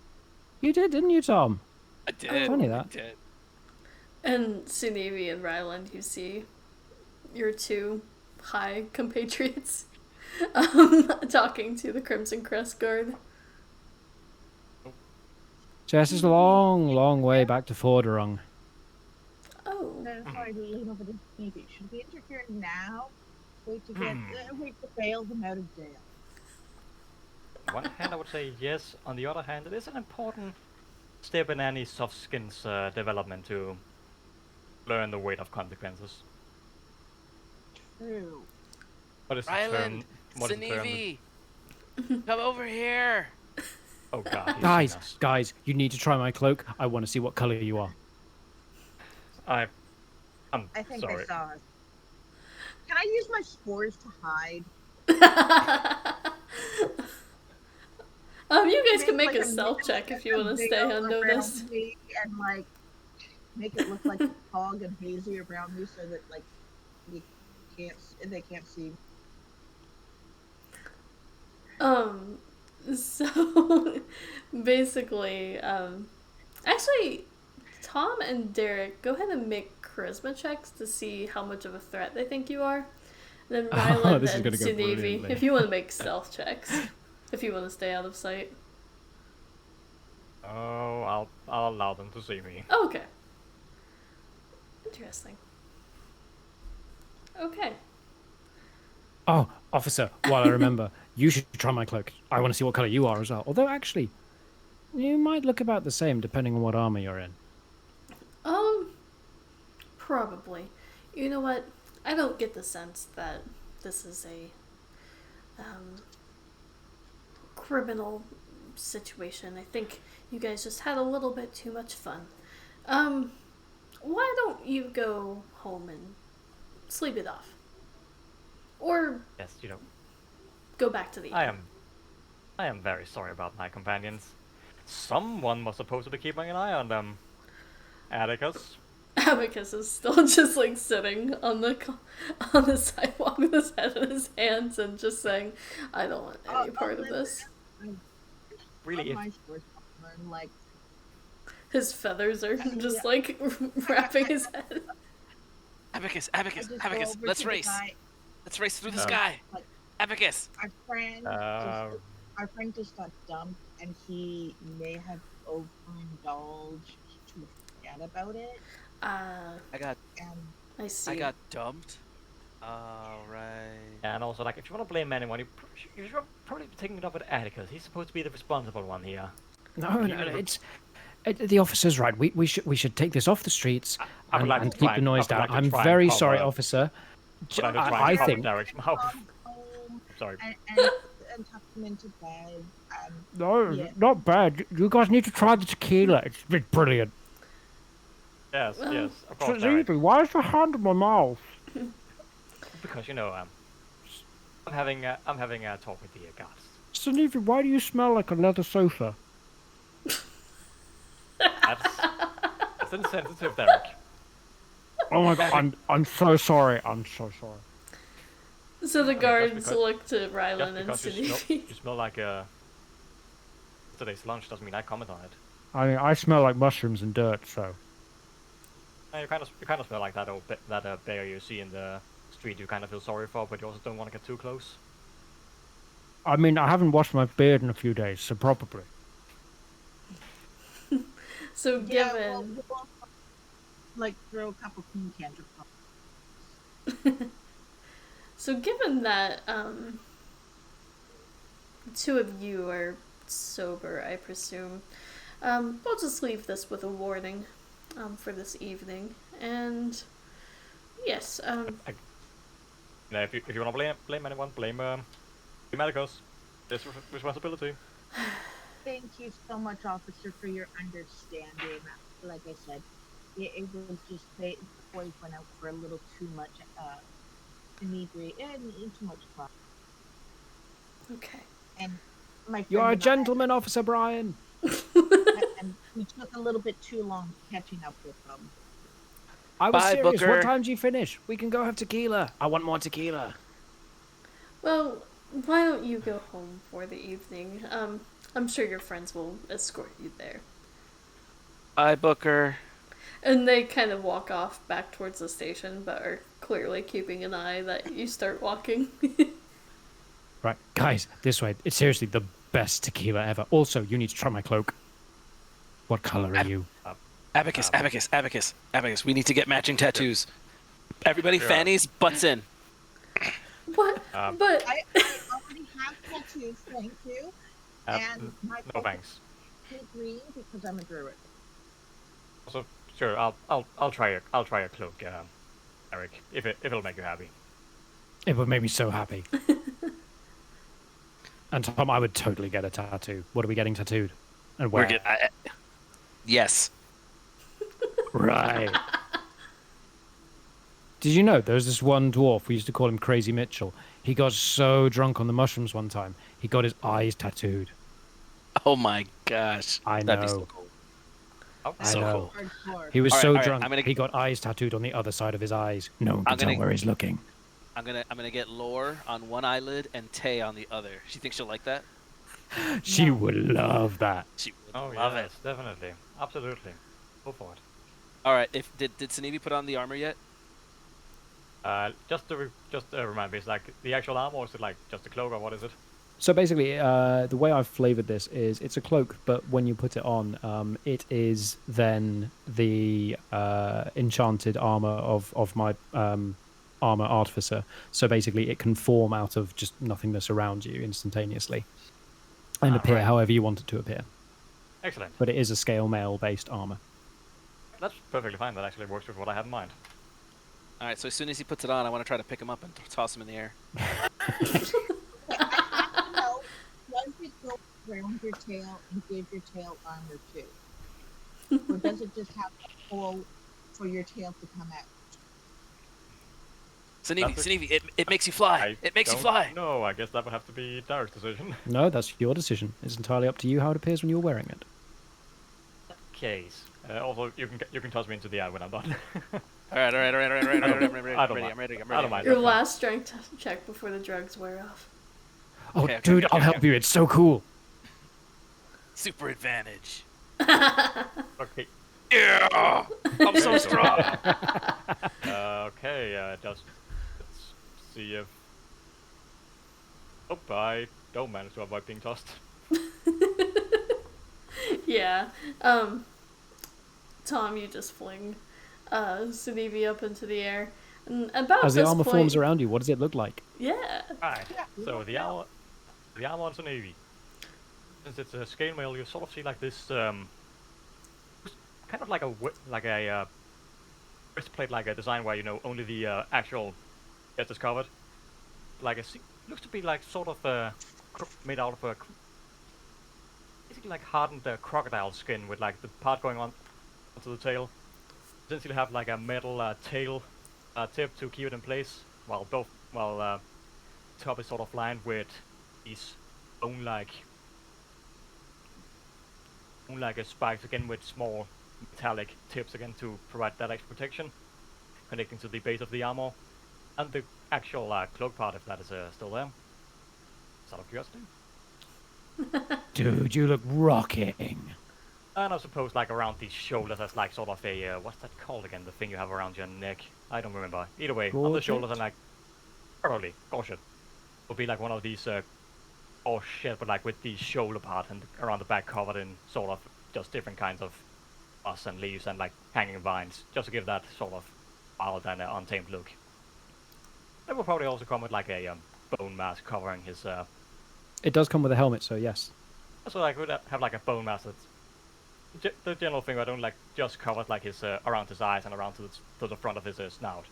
You did, didn't you, Tom? I did. Funny I that. did. And Sunevi and Ryland, you see your two high compatriots talking to the Crimson Crest Guard. Jess is a long, long way back to Forderung. Oh. Sorry to lean over to Stevie. Should we interfere now? Wait to bail them out of jail. On one hand, I would say yes. On the other hand, it is an important step in any soft skin's development to learn the weight of consequences. True. What is the Ryland, term? What is the term? Sinevi, come over here. Oh god, he's seen us. Guys, you need to try my cloak. I want to see what color you are. I'm I think sorry. I saw us. Can I use my spores to hide? You guys can make like a stealth check if you want to stay veil unnoticed. around me and like make it look like fog and hazy around me, so that like they can't see. So basically, actually, Tom and Derek, go ahead and make charisma checks to see how much of a threat they think you are. And then Ryland this is and gonna go Sunevi, brilliantly. if you want to make stealth checks, if you want to stay out of sight. Oh, I'll allow them to see me. Oh, okay. Interesting. Okay. Oh, officer, while I remember, you should try my cloak. I want to see what color you are as well. Although, actually, you might look about the same depending on what armor you're in. Probably. You know what? I don't get the sense that this is a criminal situation. I think you guys just had a little bit too much fun. Why don't you go home and sleep it off? Or Yes, go back to the inn. I am very sorry about my companions. Someone was supposed to be keeping an eye on them. Atticus. Abacus is still just like sitting on the sidewalk with his head in his hands and just saying, "I don't want any part of this." Really, My spores like His feathers are just like wrapping his head. Abacus, I Abacus, just go Abacus. over Let's to the race. guy. Let's race through the No. sky. Like, Abacus. our friend just got dumped, and he may have overindulged to forget about it. I got And I I got dumped. All right. and also, like, if you want to blame anyone, you should probably be taking it up with Atticus. He's supposed to be the responsible one here. No, it's the officer's right. We should take this off the streets I would like and to keep try the and- noise I would down. like to I'm try and very cover- sorry, officer. But I try I and cover think Derek's mouth. home Sorry. and tuck him into bed. no, Yeah. not bad. You guys need to try the tequila. It's brilliant. Yes, Well, yes, of course, Derek. Why is your hand in my mouth? Because I'm having a talk with the guards. Sinevi, why do you smell like a leather sofa? That's insensitive, Derek. Oh my god, I'm so sorry. I'm so sorry. So the just guards because- look to Just Ryland and because you Sunevi. smell like today's lunch doesn't mean I comment on it. I mean, I smell like mushrooms and dirt, so. You kind of smell like that bear you see in the street. You kind of feel sorry for, but you also don't want to get too close. I mean, I haven't washed my beard in a few days, so probably. So Yeah, given like throw a couple clean cantrips. So given that two of you are sober, I presume, we'll just leave this with a warning for this evening. And yes, If you want to blame anyone, blame Medicos. This responsibility. Thank you so much, officer, for your understanding. Like I said, it was just the boys went out for a little too much inebriate and too much fun. okay. And my friend You're a and gentleman, Officer Brian. and we took a little bit too long catching up with them. I was Bye, serious. Booker. What time do you finish? We can go have tequila. I want more tequila. Well, why don't you go home for the evening? I'm sure your friends will escort you there. Bye, Booker. And they kind of walk off back towards the station, but are clearly keeping an eye that you start walking. Right, guys, this way. It's seriously the best tequila ever. Also, you need to try my cloak. What color are you? Abacus. We need to get matching tattoos. Everybody, fannies, butts in. What? But I already have tattoos, thank you. And my no thanks. pink green because I'm a druid. Also, sure, I'll try a cloak, Eric, if it'll make you happy. It would make me so happy. And Tom, I would totally get a tattoo. What are we getting tattooed? And where? Yes. Right. Did you know there was this one dwarf, we used to call him Crazy Mitchell. He got so drunk on the mushrooms one time, he got his eyes tattooed. Oh my gosh. I That'd be know. so cool. I So know. cool. Hardcore. He was All right, so all right, drunk, I'm gonna- he got eyes tattooed on the other side of his eyes. No one can I'm tell gonna- where he's looking. I'm gonna get Lore on one eyelid and Tay on the other. She thinks she'll like that? She would love that. She would Oh love yes, it. definitely, absolutely. Go for it. All right. Did Sanivi put on the armor yet? Just to remind me, is like the actual armor, or is it like just a cloak, or what is it? So basically, the way I've flavored this is it's a cloak, but when you put it on, it is then the enchanted armor of my armor artificer. So basically, it can form out of just nothingness around you instantaneously and appear right. however you want it to appear. Excellent. But it is a scale mail based armor. That's perfectly fine. That actually works with what I had in mind. All right. So as soon as he puts it on, I want to try to pick him up and toss him in the air. No, does it go around your tail and give your tail armor too? Or does it just have a hole for your tail to come out? Sanivi, it makes you fly. It makes you fly. No, I guess that would have to be Derek's decision. No, that's your decision. It's entirely up to you how it appears when you're wearing it. Case. Also, you can toss me into the eye when I'm done. All right. I'm ready. I don't mind. your last strength check before the drugs wear off. Oh, Okay, dude, I'll help you. It's so cool. Super advantage. Okay. Yeah. I'm so strong. Okay. Let's see if. Oh, I don't manage to avoid being tossed. Yeah. Tom, you just fling Sanivi up into the air. And about As the this armor point, forms around you, what does it look like? Yeah. Right. So the armor on Navy. Since it's a scale mail, you sort of see like this kind of like a breastplate, like a design where only the actual chest is covered. Like looks to be like sort of made out of basically like hardened crocodile skin with like the part going on onto the tail. Essentially have like a metal tail tip to keep it in place, while top is sort of lined with these bone-like spikes again with small metallic tips again to provide that extra protection, connecting to the base of the armor, and the actual cloak part, if that is still there. Just out of curiosity. Dude, you look rocking. And I suppose like around the shoulders, that's like sort of a what's that called again? The thing you have around your neck. I don't remember. Either way, on the Gorget? shoulders and like probably gorget would be like one of these but like with the shoulder part and around the back covered in sort of just different kinds of moss and leaves and like hanging vines, just to give that sort of wild and untamed look. They will probably also come with like a bone mask covering his. It does come with a helmet, so yes. So I could have like a bone mask that's the general thing. I don't like just covers like his around his eyes and around to the front of his snout,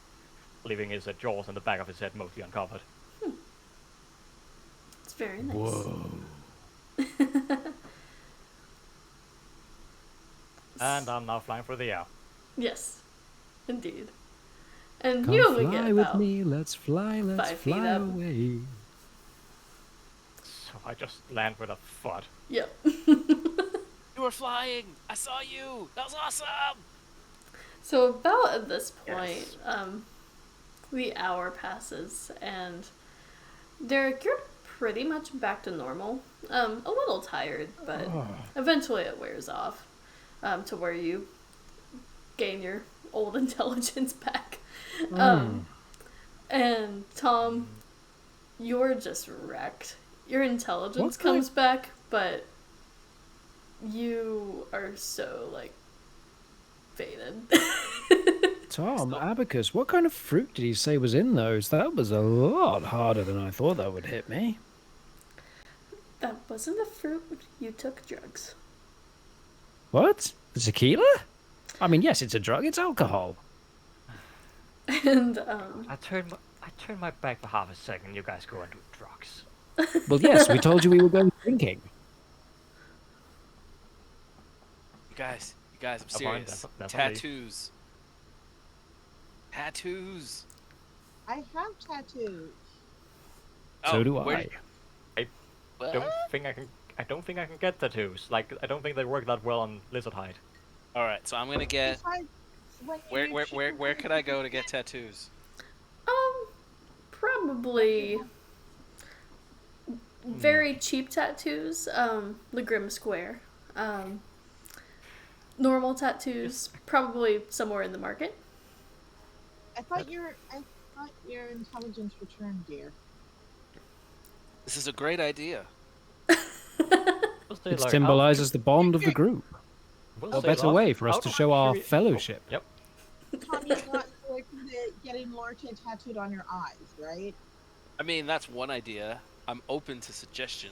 leaving his jaws and the back of his head mostly uncovered. It's very nice. Whoa. And I'm now flying through the air. Yes, indeed. And Come you only fly get with about me, let's 5 feet fly up. away. So I just land with a thud. Yep. You were flying! I saw you! That was awesome! So about at this point, Yes. the hour passes, and Derek, you're pretty much back to normal. A little tired, but eventually it wears off, to where you gain your old intelligence back. And Tom, you're just wrecked. Your intelligence What kind- comes back, but you are so, like, faded. Tom, Abacus, what kind of fruit did he say was in those? That was a lot harder than I thought that would hit me. That wasn't a fruit. You took drugs. What? The tequila? I mean, yes, it's a drug. It's alcohol. And, I turn my back for half a second. You guys go and do drugs. Well, yes, we told you we were going drinking. You guys, I'm fine, serious. definitely. Tattoos. I have tattoos. So do where- I. What? I don't think I can get tattoos. Like I don't think they work that well on lizard hide. All right, so I'm gonna get. Besides, when you Where could I go to get tattoos? probably very cheap tattoos. The Grimm Square. Normal tattoos, probably somewhere in the market. I thought your intelligence returned, dear. This is a great idea. It symbolizes the bond of the group. A better way for us to show our fellowship. Yep. Tommy's not going to getting Lorte tattooed on your eyes, right? I mean, that's one idea. I'm open to suggestion.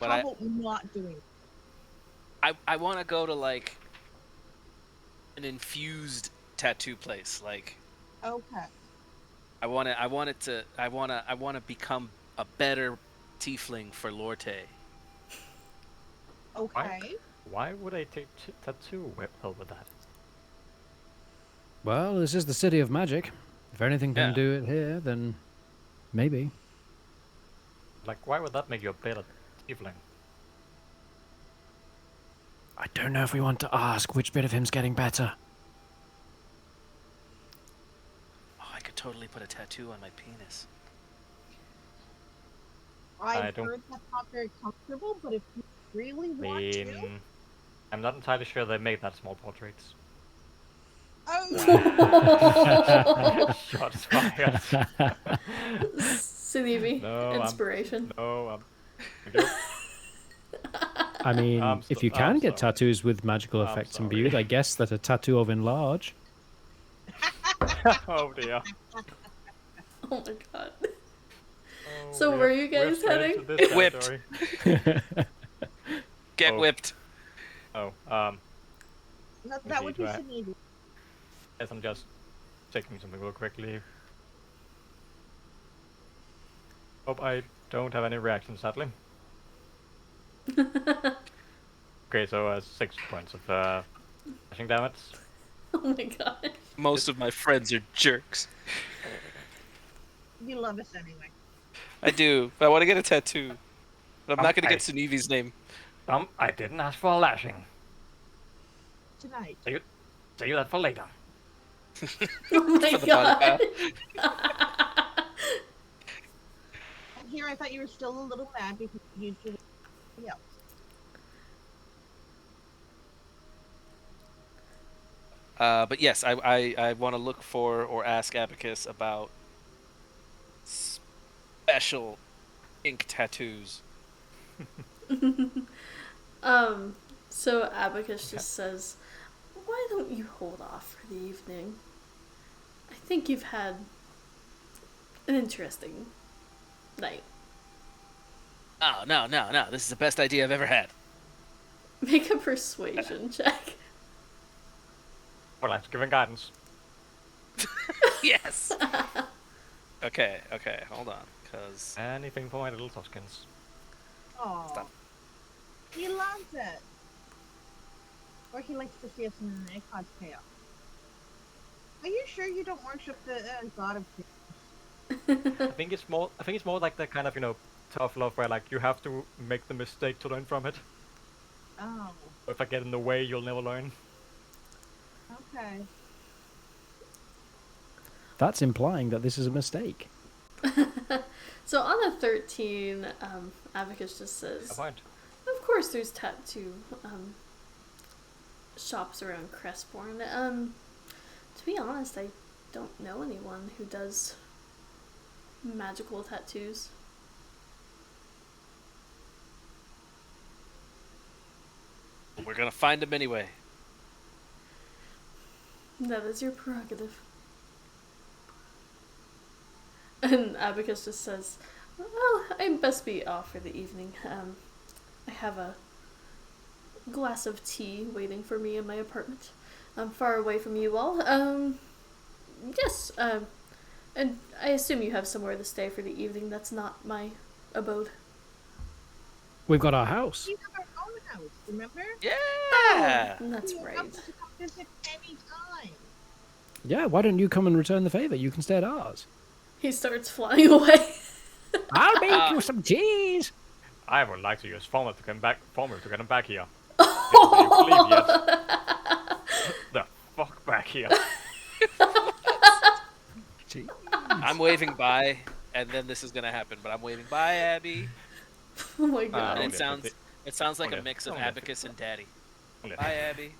But How about not doing it? I want to go to like an infused tattoo place. Like Okay. I want to become a better tiefling for Lorte. Okay. Why would I take tattoo help with that? Well, this is the city of magic. If anything can Yeah. do it here, then maybe. Like, why would that make you a better tiefling? I don't know if we want to ask which bit of him's getting better. Oh, I could totally put a tattoo on my penis. I I've don't- heard that's not very comfortable, but if you really want to. I'm not entirely sure they make that small portraits. Oh, Shots fired. Sinevi, No, inspiration. No, I mean, I'm if you so- can I'm get sorry. tattoos with magical I'm effects sorry. imbued, I guess that a tattoo of enlarge. oh dear. Oh my god. Oh, So where are you guys we're straight heading? into this Whipped. territory. Get Oh. whipped. Oh, no, that would be Right. Sinevi. guess I'm just checking something real quickly. Hope I don't have any reactions, sadly. Okay, so 6 points of slashing damage. Oh my god. Most of my friends are jerks. You love us anyway. I do, but I want to get a tattoo. But I'm not going to Okay. get Sunevi's name. I didn't ask for a lashing. Tonight. Save that for later. Oh my For the god. And here I thought you were still a little mad because you used your else. But yes, I want to look for or ask Abacus about special ink tattoos. So Abacus just says, "Why don't you hold off for the evening? I think you've had an interesting night. Oh, no, no, no. This is the best idea I've ever had. Make a persuasion check." Well, that's giving guidance. Yes! Okay, hold on. Because Anything for my little Toskins. Oh, Stop. he loves it. Or he likes to see us in an Icod's chaos. Are you sure you don't worship the god of chaos? I think it's more like the kind of, tough love where like you have to make the mistake to learn from it. Oh, If I get in the way, you'll never learn. okay. That's implying that this is a mistake. So on a 13, Abacus just says, Point. "Of course there's tattoo shops around Crestbourne. To be honest, I don't know anyone who does magical tattoos." we're gonna find him anyway. "That is your prerogative." And Abacus just says, "Well, I best be off for the evening. I have a glass of tea waiting for me in my apartment. I'm far away from you all. Yes, and I assume you have somewhere to stay for the evening that's not my abode." We've got our house. We have our own house, remember? Yeah! That's You're right. welcome to come visit any time. Yeah, why don't you come and return the favor? You can stay at ours. He starts flying away. I'll make you some cheese. I would like to use Farmer to get him back here. Didn't leave yet. The fuck back here. Cheese. I'm waving bye, and then this is gonna happen, but I'm waving bye, Abby. Oh my And god. it sounds like only a mix of only a Abacus and Daddy. Only Bye, Abby.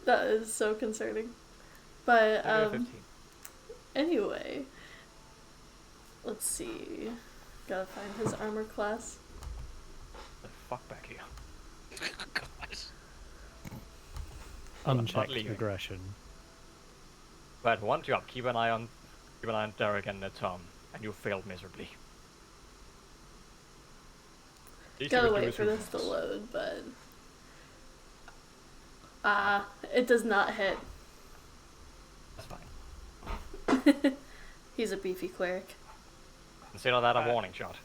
That is so concerning. But, only 15. anyway. Let's see. Gotta find his armor class. The fuck back here. Gosh. Unchecked leaving. aggression. But one job, keep an eye on Derek and Tom, and you failed miserably. These Gotta two would do wait his for this to movements. load, but... it does not hit. That's fine. He's a beefy cleric. Consider that a warning shot.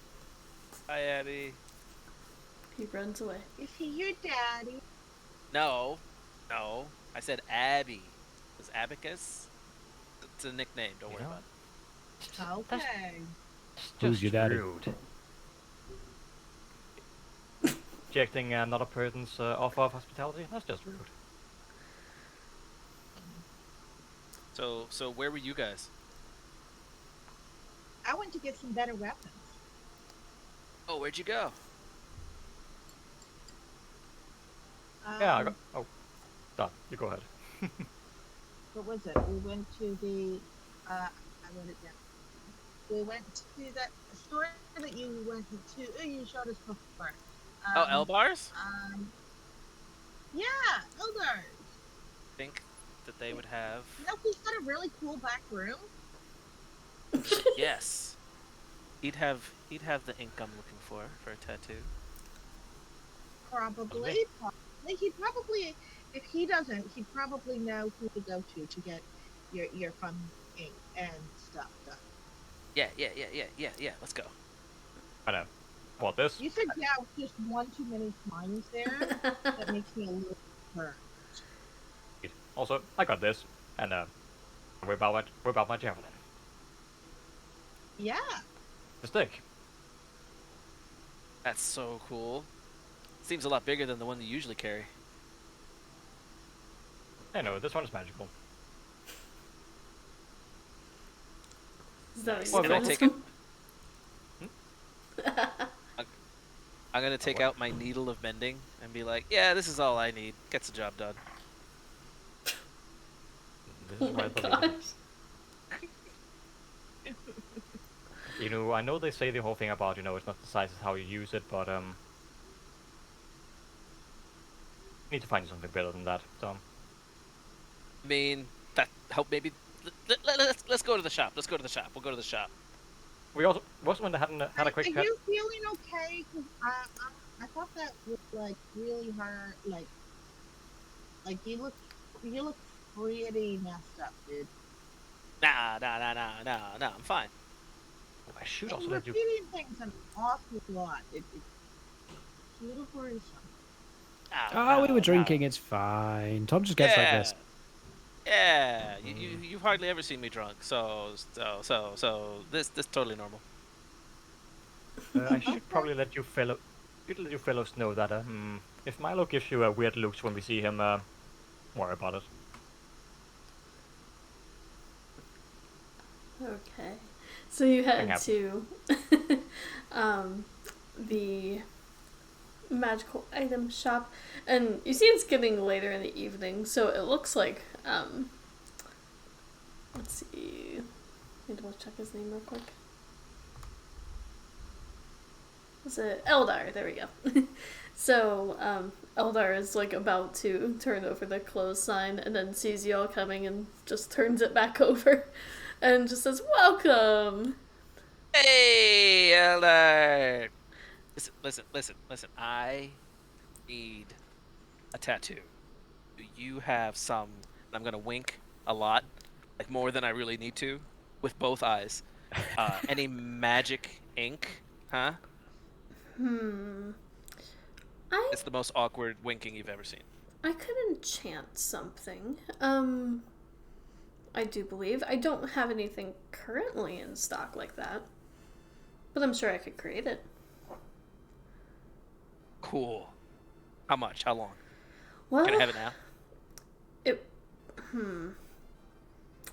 Bye, Abby. He runs away. Is he your daddy? No. I said Abby. It's Abacus. It's a nickname. Don't worry about it. Okay. Who's your daddy? Rude. Rejecting another person's offer of hospitality? That's just rude. So where were you guys? I went to get some better weapons. Oh, where'd you go? Yeah, I got... Oh. Done. You go ahead. What was it? We went to the, I wrote it down. We went to that store that you went to, you showed us before. Oh, L-Bars? Yeah, Eldar. Think that they would have... You know, he's got a really cool back room. Yes. He'd have the ink I'm looking for a tattoo. Probably. He'd probably, if he doesn't, he'd probably know who to go to get your fun ink and stuff done. Yeah. Let's go. I know. What, this? You said yeah with just one too many times there. That makes me a little hurt. Also, I got this. And, whip out my javelin. Yeah. The stick. That's so cool. Seems a lot bigger than the one you usually carry. I know, this one is magical. Is that Well, what can I you take told it? I'm gonna take out my needle of mending and be like, yeah, this is all I need. Gets the job done. This Oh is my why I believe gosh. it. You know, I know they say the whole thing about, it's not the size, it's how you use it, but, need to find something better than that. So I mean, that help maybe. Let's go to the shop. Let's go to the shop. We'll go to the shop. we also went ahead and had a quick Are chat. you feeling okay? Cause I thought that was like really hurt. Like you look pretty messed up, dude. Nah. I'm fine. I should And also let you. repeating things an awful lot. It's a little worrisome. Oh, we No, were no. drinking. It's fine. Tom just gets like Yeah. this. Yeah. You've hardly ever seen me drunk, so this totally normal. I should probably let you fellows know that if Milo gives you weird looks when we see him, worry about it. Okay. So you head happens. to the magical item shop, and you see it's getting later in the evening, so it looks like let's see, let me double check his name real quick. Was it Eldar? There we go. So Eldar is like about to turn over the close sign, and then sees you all coming and just turns it back over and just says welcome. Hey, Alainn! Listen. I need a tattoo. Do you have some? I'm gonna wink a lot, like more than I really need to, with both eyes. Any magic ink? Huh? It's the most awkward winking you've ever seen. I could enchant something. I do believe. I don't have anything currently in stock like that, but I'm sure I could create it. Cool. How much? How long? Well, Can I have it now?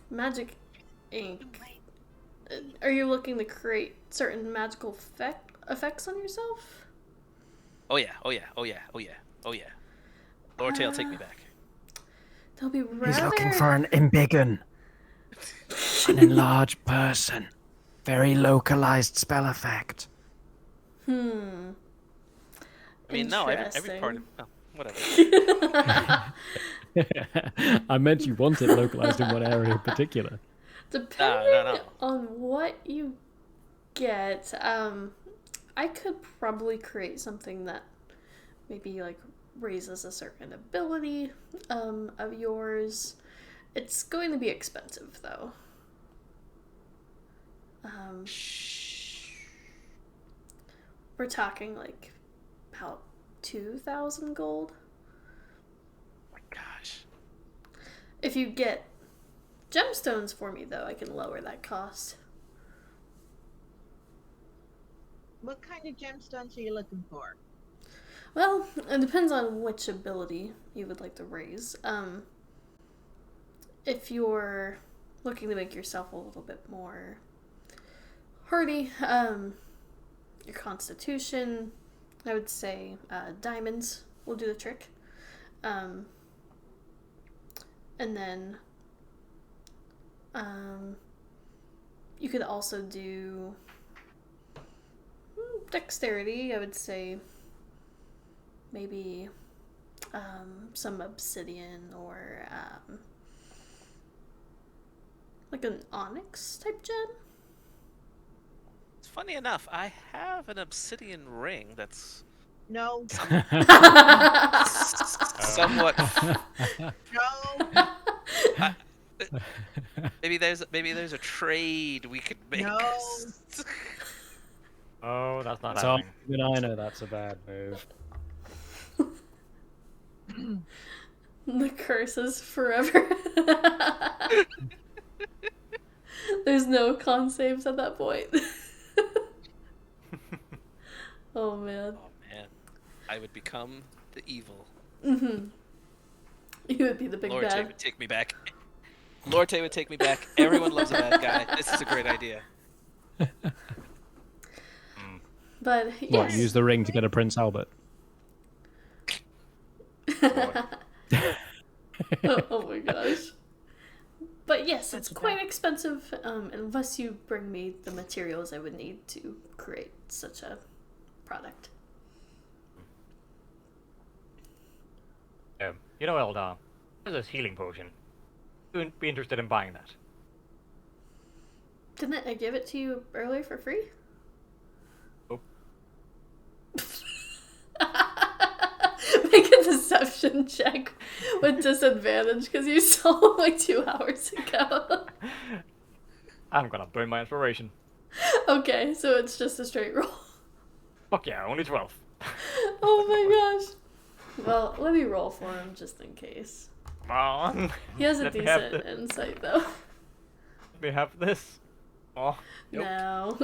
Magic ink. Are you looking to create certain magical effects on yourself? Oh yeah. Lorte will take me back. They'll be rather... He's looking for an embiggen. An enlarged person. Very localized spell effect. I mean, no, every part of... Oh, whatever. I meant you want it localized in one area in particular. Depending on what you get, I could probably create something that maybe like raises a certain ability of yours. It's going to be expensive though. We're talking like about 2,000 gold. Oh my gosh. If you get gemstones for me though, I can lower that cost. What kind of gemstones are you looking for? Well, it depends on which ability you would like to raise. If you're looking to make yourself a little bit more hardy, your constitution, I would say diamonds will do the trick. And then you could also do dexterity, I would say maybe some obsidian or like an onyx type gem. It's funny enough, I have an obsidian ring that's No. somewhat. No. Maybe there's a trade we could make. No. Oh, that's not So happening. even I know that's a bad move. The curse is forever. There's no con saves at that point. Oh man. Oh man, I would become the evil. You would be the big Lorte bad. would take me back. Lorte would take me back. Everyone loves a bad guy. This is a great idea. But What, yes. use the ring to get a Prince Albert? Oh my gosh. But yes, it's quite expensive unless you bring me the materials I would need to create such a product. You know, Eldar, there's this healing potion. You'd be interested in buying that. Didn't I give it to you earlier for free? Oh. Make a deception check with disadvantage because you saw him like 2 hours ago. I'm gonna burn my inspiration. Okay, so it's just a straight roll. Fuck yeah, only 12. Oh my gosh. Well, let me roll for him just in case. Come on. He has a Let me have decent insight though. Let me have this. Oh, nope. No.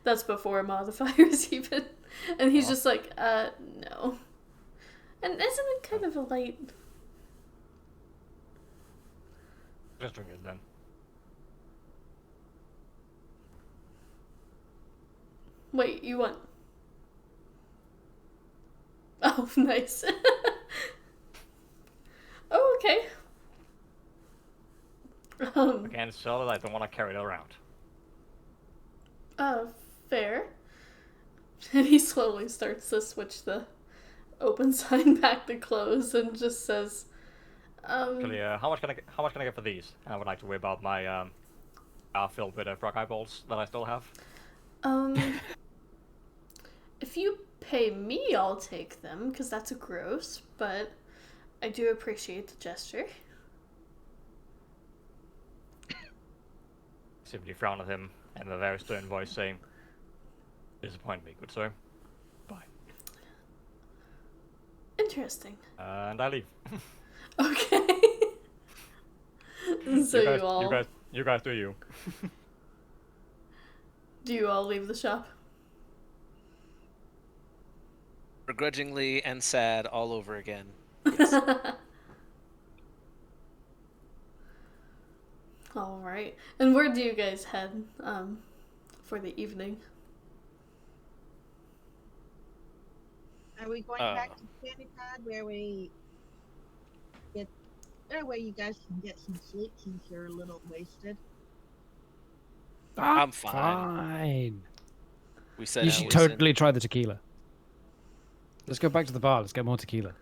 That's before modifiers even. And he's just like, no. And isn't it kind of a light? Just drink it then. Wait, you want... Oh, nice. Oh, okay. I can't sell it, I don't want to carry it around. Fair. And he slowly starts to switch the open sign back to close and just says, Actually, how much can I get for these? I would like to whip out my filled with frog eyeballs that I still have. If you pay me, I'll take them, because that's gross, but I do appreciate the gesture. Simply frown at him in a very stern voice, saying, "Disappoint me, good sir. Bye." Interesting. And I leave. Okay. So you guys do you. Do you all leave the shop? Begrudgingly and sad all over again. Yes. All right. And where do you guys head for the evening? Are we going back to Sandy Pad where you guys can get some sleep since you're a little wasted? I'm fine. We said You should totally try the tequila. Let's go back to the bar. Let's get more tequila.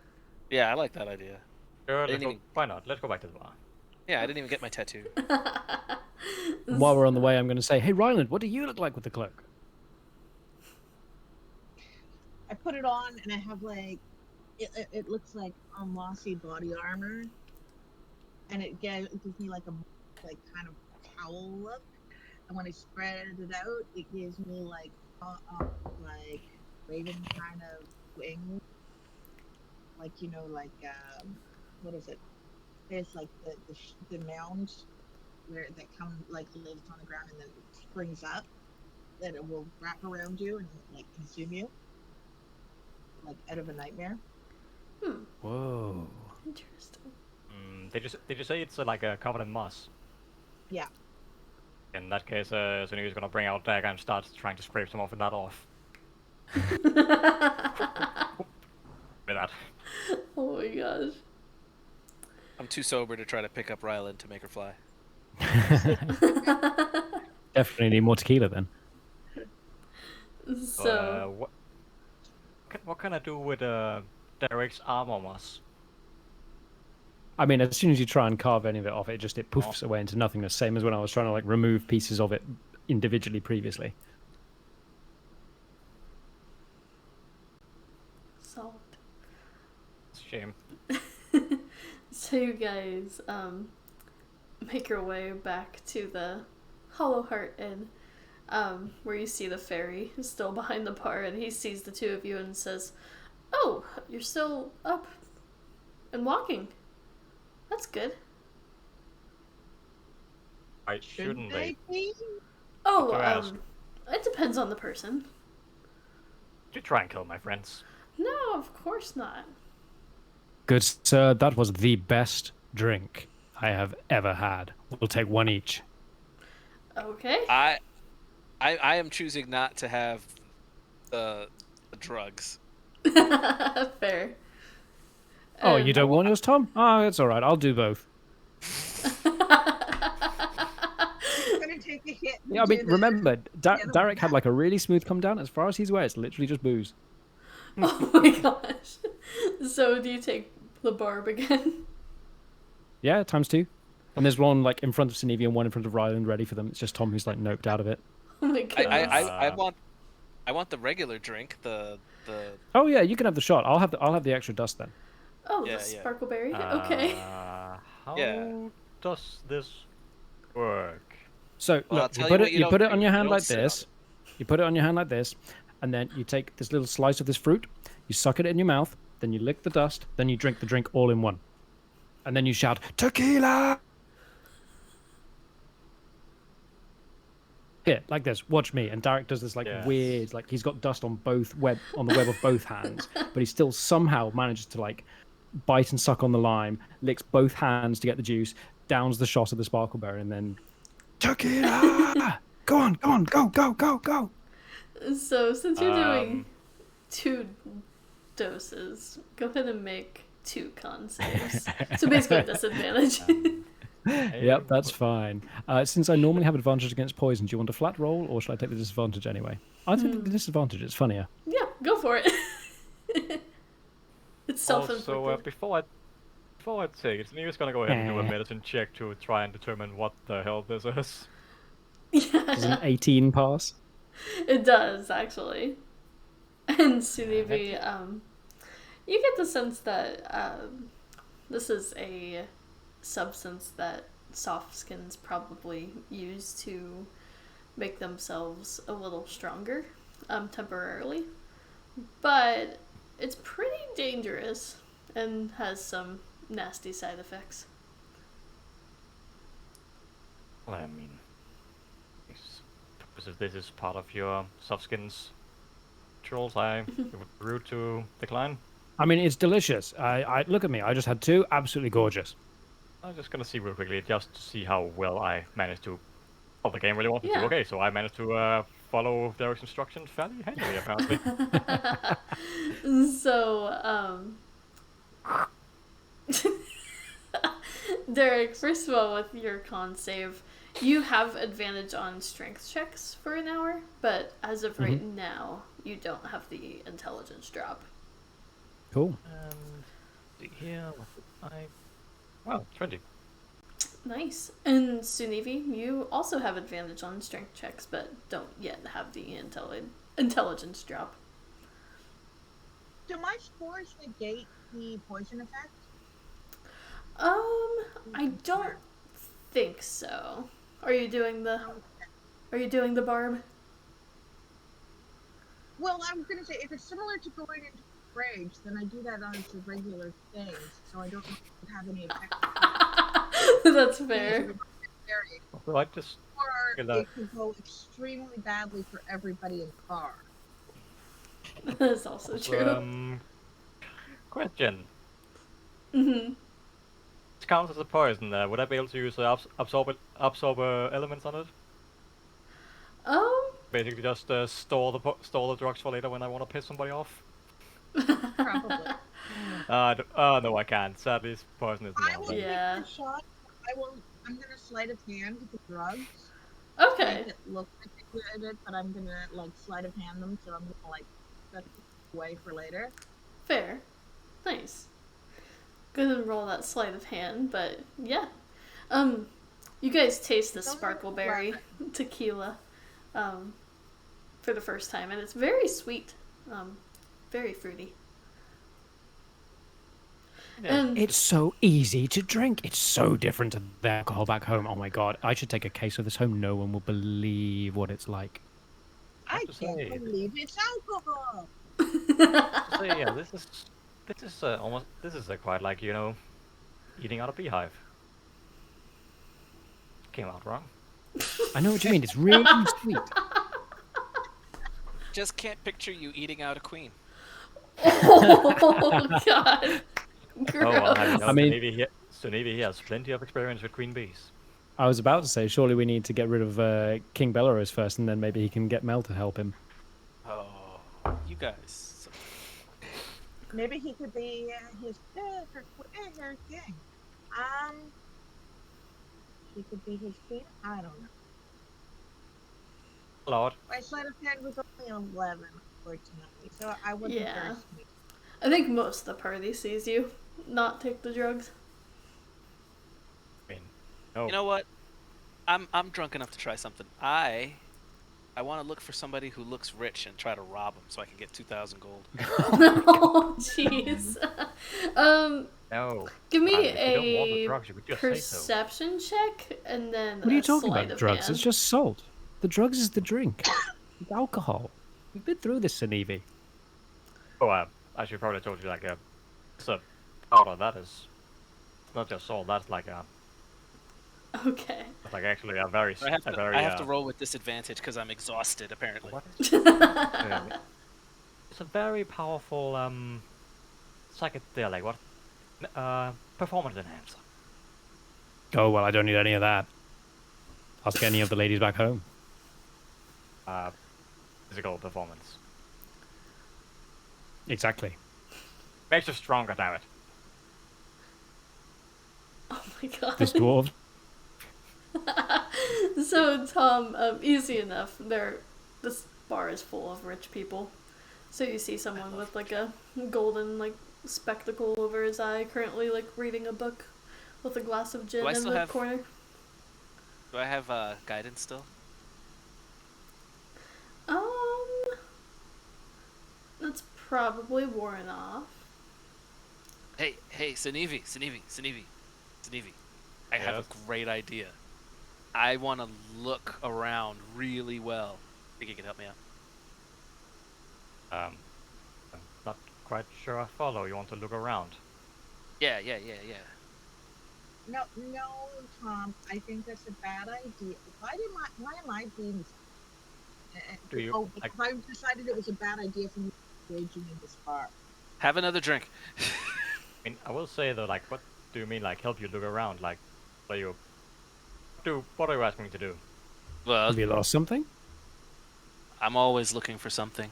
Yeah, I like that idea. Sure, why not? Let's go back to the bar. Yeah, I didn't even get my tattoo. While we're on the way, I'm going to say, hey, Ryland, what do you look like with the cloak? I put it on and I have like, it looks like a mossy body armor. And it gives me like a kind of towel look. And when I spread it out, it gives me like raven kind of wings. Like, what is it? There's like the mound where that lives on the ground and then springs up. That it will wrap around you and like consume you. Like out of a nightmare. Whoa. Interesting. Did you say it's like a covered in moss? Yeah. In that case, Sunil is gonna bring out dagger and start trying to scrape some of that off. With that. Oh my gosh. I'm too sober to try to pick up Ryland to make her fly. Definitely need more tequila then. So, what can I do with Derek's armor moss? I mean, as soon as you try and carve any of it off, it poofs away into nothingness. Same as when I was trying to like remove pieces of it individually previously. solved. It's a shame. So you guys make your way back to the Hollow Heart Inn, where you see the fairy still behind the bar, and he sees the two of you and says, "Oh, you're still up and walking. That's good." Why shouldn't they? Oh, it depends on the person. You try and kill my friends. No, of course not. Good sir, that was the best drink I have ever had. We'll take one each. Okay. I am choosing not to have the drugs. Fair. Oh, you don't want yours, Tom? Oh, it's all right. I'll do both. I'm gonna take a hit. Yeah, I mean, remember, Derek had like a really smooth come down. As far as he's aware, it's literally just booze. Oh my gosh. So do you take the barb again. Yeah, times 2. And there's one like in front of Sinevi and one in front of Ryland ready for them. It's just Tom who's like noped out of it. Oh my goodness. I want the regular drink. The Oh yeah, you can have the shot. I'll have the extra dust then. Oh, Yeah, the yeah. sparkleberry. Okay. How Yeah. does this work? So Well, I'll look, tell you what you you don't put it do. on your You hand don't like sit on this. You put it on your hand like this, and then you take this little slice of this fruit. You suck it in your mouth. Then you lick the dust. Then you drink the drink all in one. And then you shout tequila. Here, like this. Watch me. And Derek does this like Yes. weird, like he's got dust on the web of both hands, but he still somehow manages to like bite and suck on the lime, licks both hands to get the juice, downs the shot of the sparkleberry, and then tequila. Go on, go. So, since you're doing 2 doses, go ahead and make 2 con saves. So basically a disadvantage. Yep, that's fine. Since I normally have advantage against poison, do you want a flat roll, or should I take the disadvantage anyway? I'll take the disadvantage. It's funnier. Yeah, go for it. It's Also, self-inflicted. before I take it, Neil's gonna go ahead and do a medicine check to try and determine what the hell this is. Does an 18 pass? It does, actually. And Sudevi, you get the sense that this is a substance that soft skins probably use to make themselves a little stronger, temporarily. But it's pretty dangerous and has some nasty side effects. Well, I mean, if this is part of your soft skins trolls, I would be rude to decline. I mean, it's delicious. I look at me. I just had 2. Absolutely gorgeous. I'm just gonna see real quickly, just to see how well I managed to. Oh, the game really wanted to. Yeah. Okay, so I managed to follow Derek's instructions fairly handily, apparently. So, Derek, first of all, with your con save, you have advantage on strength checks for an hour, but as of right now, you don't have the intelligence drop. Cool. See here, what did I? Well, 20. Nice. And Sunevi, you also have advantage on strength checks, but don't yet have the intelligence drop. Do my spores negate the poison effect? I don't think so. Are you doing the barb? Well, I was gonna say, if it's similar to going into rage, then I do that on its regular things, so I don't have any effect. That's fair. Well, I just. Or Good luck. it could go extremely badly for everybody in the car. That's also true. Question. Mm-hmm. It counts as a poison. Would I be able to use absorber elements on it? Basically, just store the drugs for later when I want to piss somebody off. Probably. No, I can't. Sadly, this poison is I not. will Yeah. take the shot. I'm gonna sleight of hand the drugs. Okay. Make it look manipulated, but I'm gonna like sleight of hand them, so I'm gonna like set them away for later. Fair. Nice. Go ahead and roll that sleight of hand, but yeah. You guys taste the sparkleberry tequila for the first time, and it's very sweet. Very fruity. Yeah. And It's so easy to drink. It's so different to the alcohol back home. Oh my god, I should take a case of this home. No one will believe what it's like. I have to can't say- believe it's alcohol. So yeah, this is quite like, you know, eating out a beehive. Came out wrong. I know what you mean. It's really sweet. Just can't picture you eating out a queen. oh god. Oh, well, have you I mean- Sunevi, he has plenty of experience with queen bees. I was about to say, surely we need to get rid of King Belarus first, and then maybe he can get Mel to help him. Oh, you guys. Maybe he could be her king. She could be his queen. I don't know. Lord. My sleight of hand was only 11, unfortunately, so I wasn't Yeah. very sweet. I think most of the party sees you. not take the drugs? I mean, no. You know what? I'm drunk enough to try something. I want to look for somebody who looks rich and try to rob them so I can get 2,000 gold. Oh, jeez. No. Give me If you don't want the a drugs, you could just say so. perception check and then What are you a talking sleight about? of Drugs? hand. It's just salt. The drugs is the drink. It's alcohol. We've been through this, Sinevi. Oh, I should probably told you like so powder that is not just salt. That's like Okay. that's like actually a very I have to roll with disadvantage because I'm exhausted, apparently. What is it's a very powerful psychedelic. What? Performance enhancer. Oh, well, I don't need any of that. Ask any of the ladies back home. Physical performance. Exactly. Makes you stronger, damn it. Oh my god. This dwarf. So Tom, easy enough. This bar is full of rich people. So you see someone with like a golden like spectacle over his eye, currently like reading a book with a glass of gin in the corner. Do I have guidance still? That's probably worn off. Hey, Sinevi. I have a great idea. I want to look around really well. Think you can help me out? I'm not quite sure I follow. You want to look around? Yeah. No, Tom. I think that's a bad idea. Why am I being? Do you? Oh, because I decided it was a bad idea for me engaging in this bar. Have another drink. I mean, I will say though, like, what do you mean, like, help you look around? Like, what are you asking me to do? Well, Have you lost something? I'm always looking for something.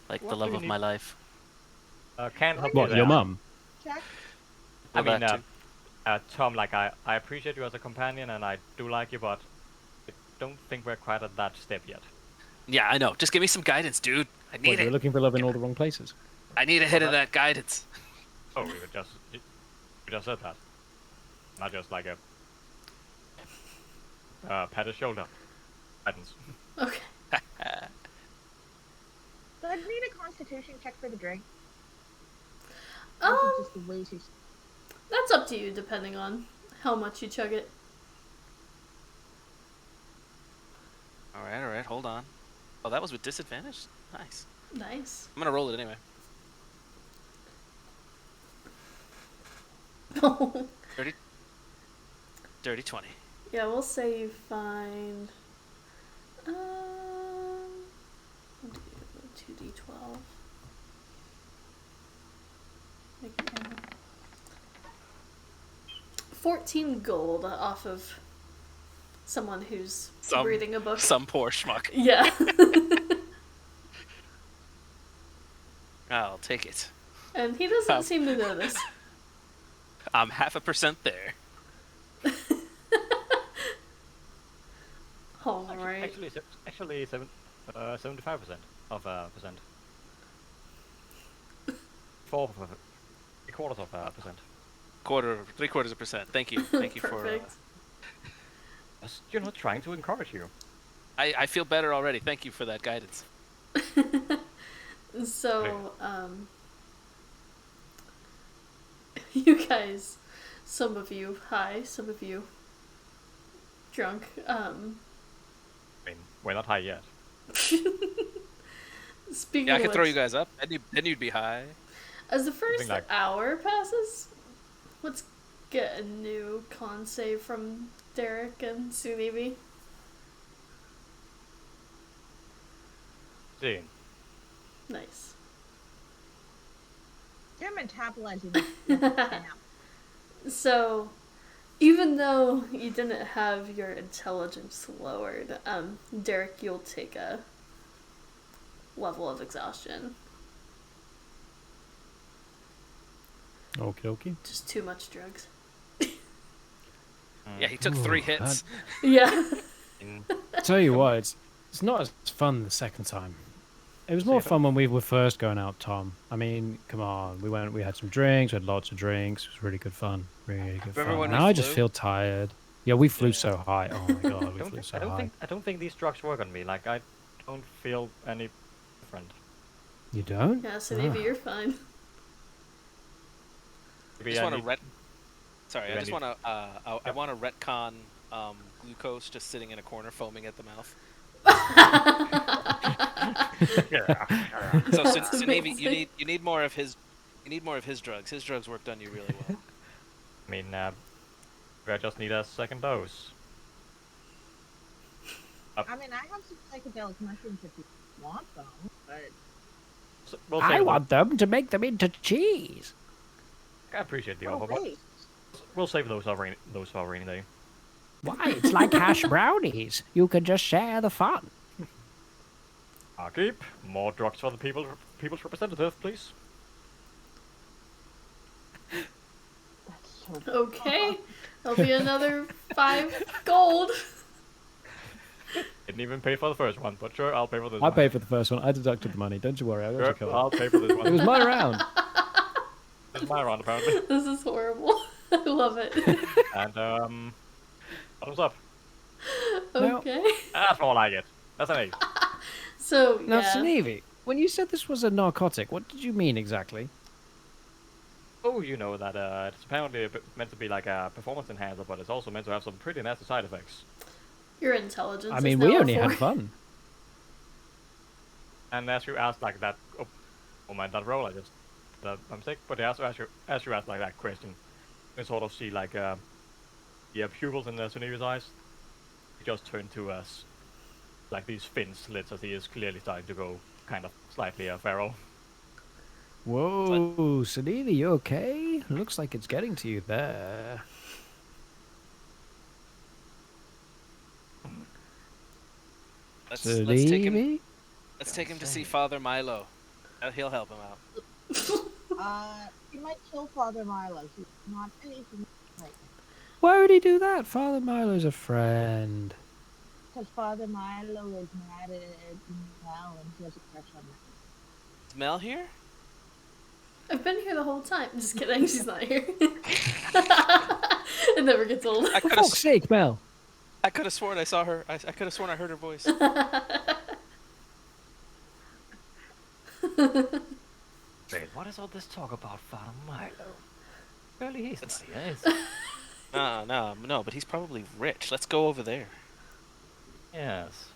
Like What the do love you of need? my life. Can't help What, you your there. mum? Check. I Well, mean, that too. Tom, like, I appreciate you as a companion, and I do like you, but I don't think we're quite at that step yet. Yeah, I know. Just give me some guidance, dude. I need What, you're it. looking for love in all the wrong places? I need a hit of that guidance. Oh, we just said that. Not just like a pat a shoulder. Guidance. Okay. Do I need a constitution check for the drink? Or is it just the way to... That's up to you, depending on how much you chug it. All right. Hold on. Oh, that was with disadvantage? Nice. Nice. I'm going to roll it anyway. Dirty 20. Yeah, we'll say you find 2d12. 14 gold off of someone who's reading a book. Some poor schmuck. Yeah. I'll take it. And he doesn't seem to notice. I'm 0.5% there. All right. Actually, 75% of percent. 3/4 of percent. 3/4%. Thank you. Thank you for. Perfect. You're not trying to encourage you. I feel better already. Thank you for that guidance. So, you guys, some of you high, some of you drunk. I mean, we're not high yet. Speaking Yeah, I of could throw which, you guys up. Then you'd be high. as the first Something like- hour passes, let's get a new con save from Derek and Sunevi. See, Nice. You're metabolizing this. So, even though you didn't have your intelligence lowered, Derek, you'll take a level of exhaustion. Okie dokie. Just too much drugs. Yeah, he took 3 hits. Yeah. Tell you what, it's not as fun the second time. It was See more you fun when we were first going out, Tom. I mean, come on. We had some drinks, we had lots of drinks. It was really good fun. Really good Remember fun. when we Now I just flew? feel tired. Yeah, we flew Yeah. so high. Oh my god, we flew so high. I don't think these drugs work on me. Like I don't feel any different. You don't? Yeah, so maybe Ah. you're fine. I Maybe just I want to need. Sorry, I maybe just need- want to. I Yep. want to retcon glucose just sitting in a corner, foaming at the mouth. So, That's Sunevi, amazing. you need more of his. You need more of his drugs. His drugs worked on you really well. I mean, I just need a second dose. I mean, I have some psychedelic mushrooms if you want them, but We'll I save want them to make them into cheese. I appreciate the oh offer, but wait, we'll save those for a rainy day. Why? It's like hash brownies. You can just share the fun. Keep more drugs for the people's representative, please. that's so Okay, there'll be another 5 gold. Didn't even pay for the first one, but sure, I'll pay for this I one. paid for the first one. I deducted the money. Don't you worry. I got you Sure, covered. I'll pay for this one. It was my round. This is my round, apparently. This is horrible. I love it. And, thumbs up. No. Okay. That's all I get. That's an 8. So, Now, yeah. Sunevi, when you said this was a narcotic, what did you mean exactly? Oh, you know that it's apparently meant to be like a performance enhancer, but it's also meant to have some pretty nasty side effects. Your intelligence I is mean, now we a only had 4. fun. And as you asked like that, oh man, that roll I just I'm sick. But as you asked like that question, you can sort of see like pupils in the Sunevi's eyes. He just turned to us like these fin slits as he is clearly starting to go kind of slightly feral. Whoa, Sunevi, you okay? Looks like it's getting to you there. Let's take him. Sunevi? Let's take him to see Father Milo. He'll help him out. you might kill Father Milo. He's not anything like Why would he do that? Father Milo's a friend. because Father Milo is mad at Mel and he has a crush on Mel. Is Mel here? I've been here the whole time. Just kidding, she's not here. It never gets old. I For could have. fuck's sake, Mel. I could have sworn I saw her. I could have sworn I heard her voice. Wait, what is all this talk about Father Milo? Surely he's not here, is No. But he's probably rich. Let's go over there. Yes.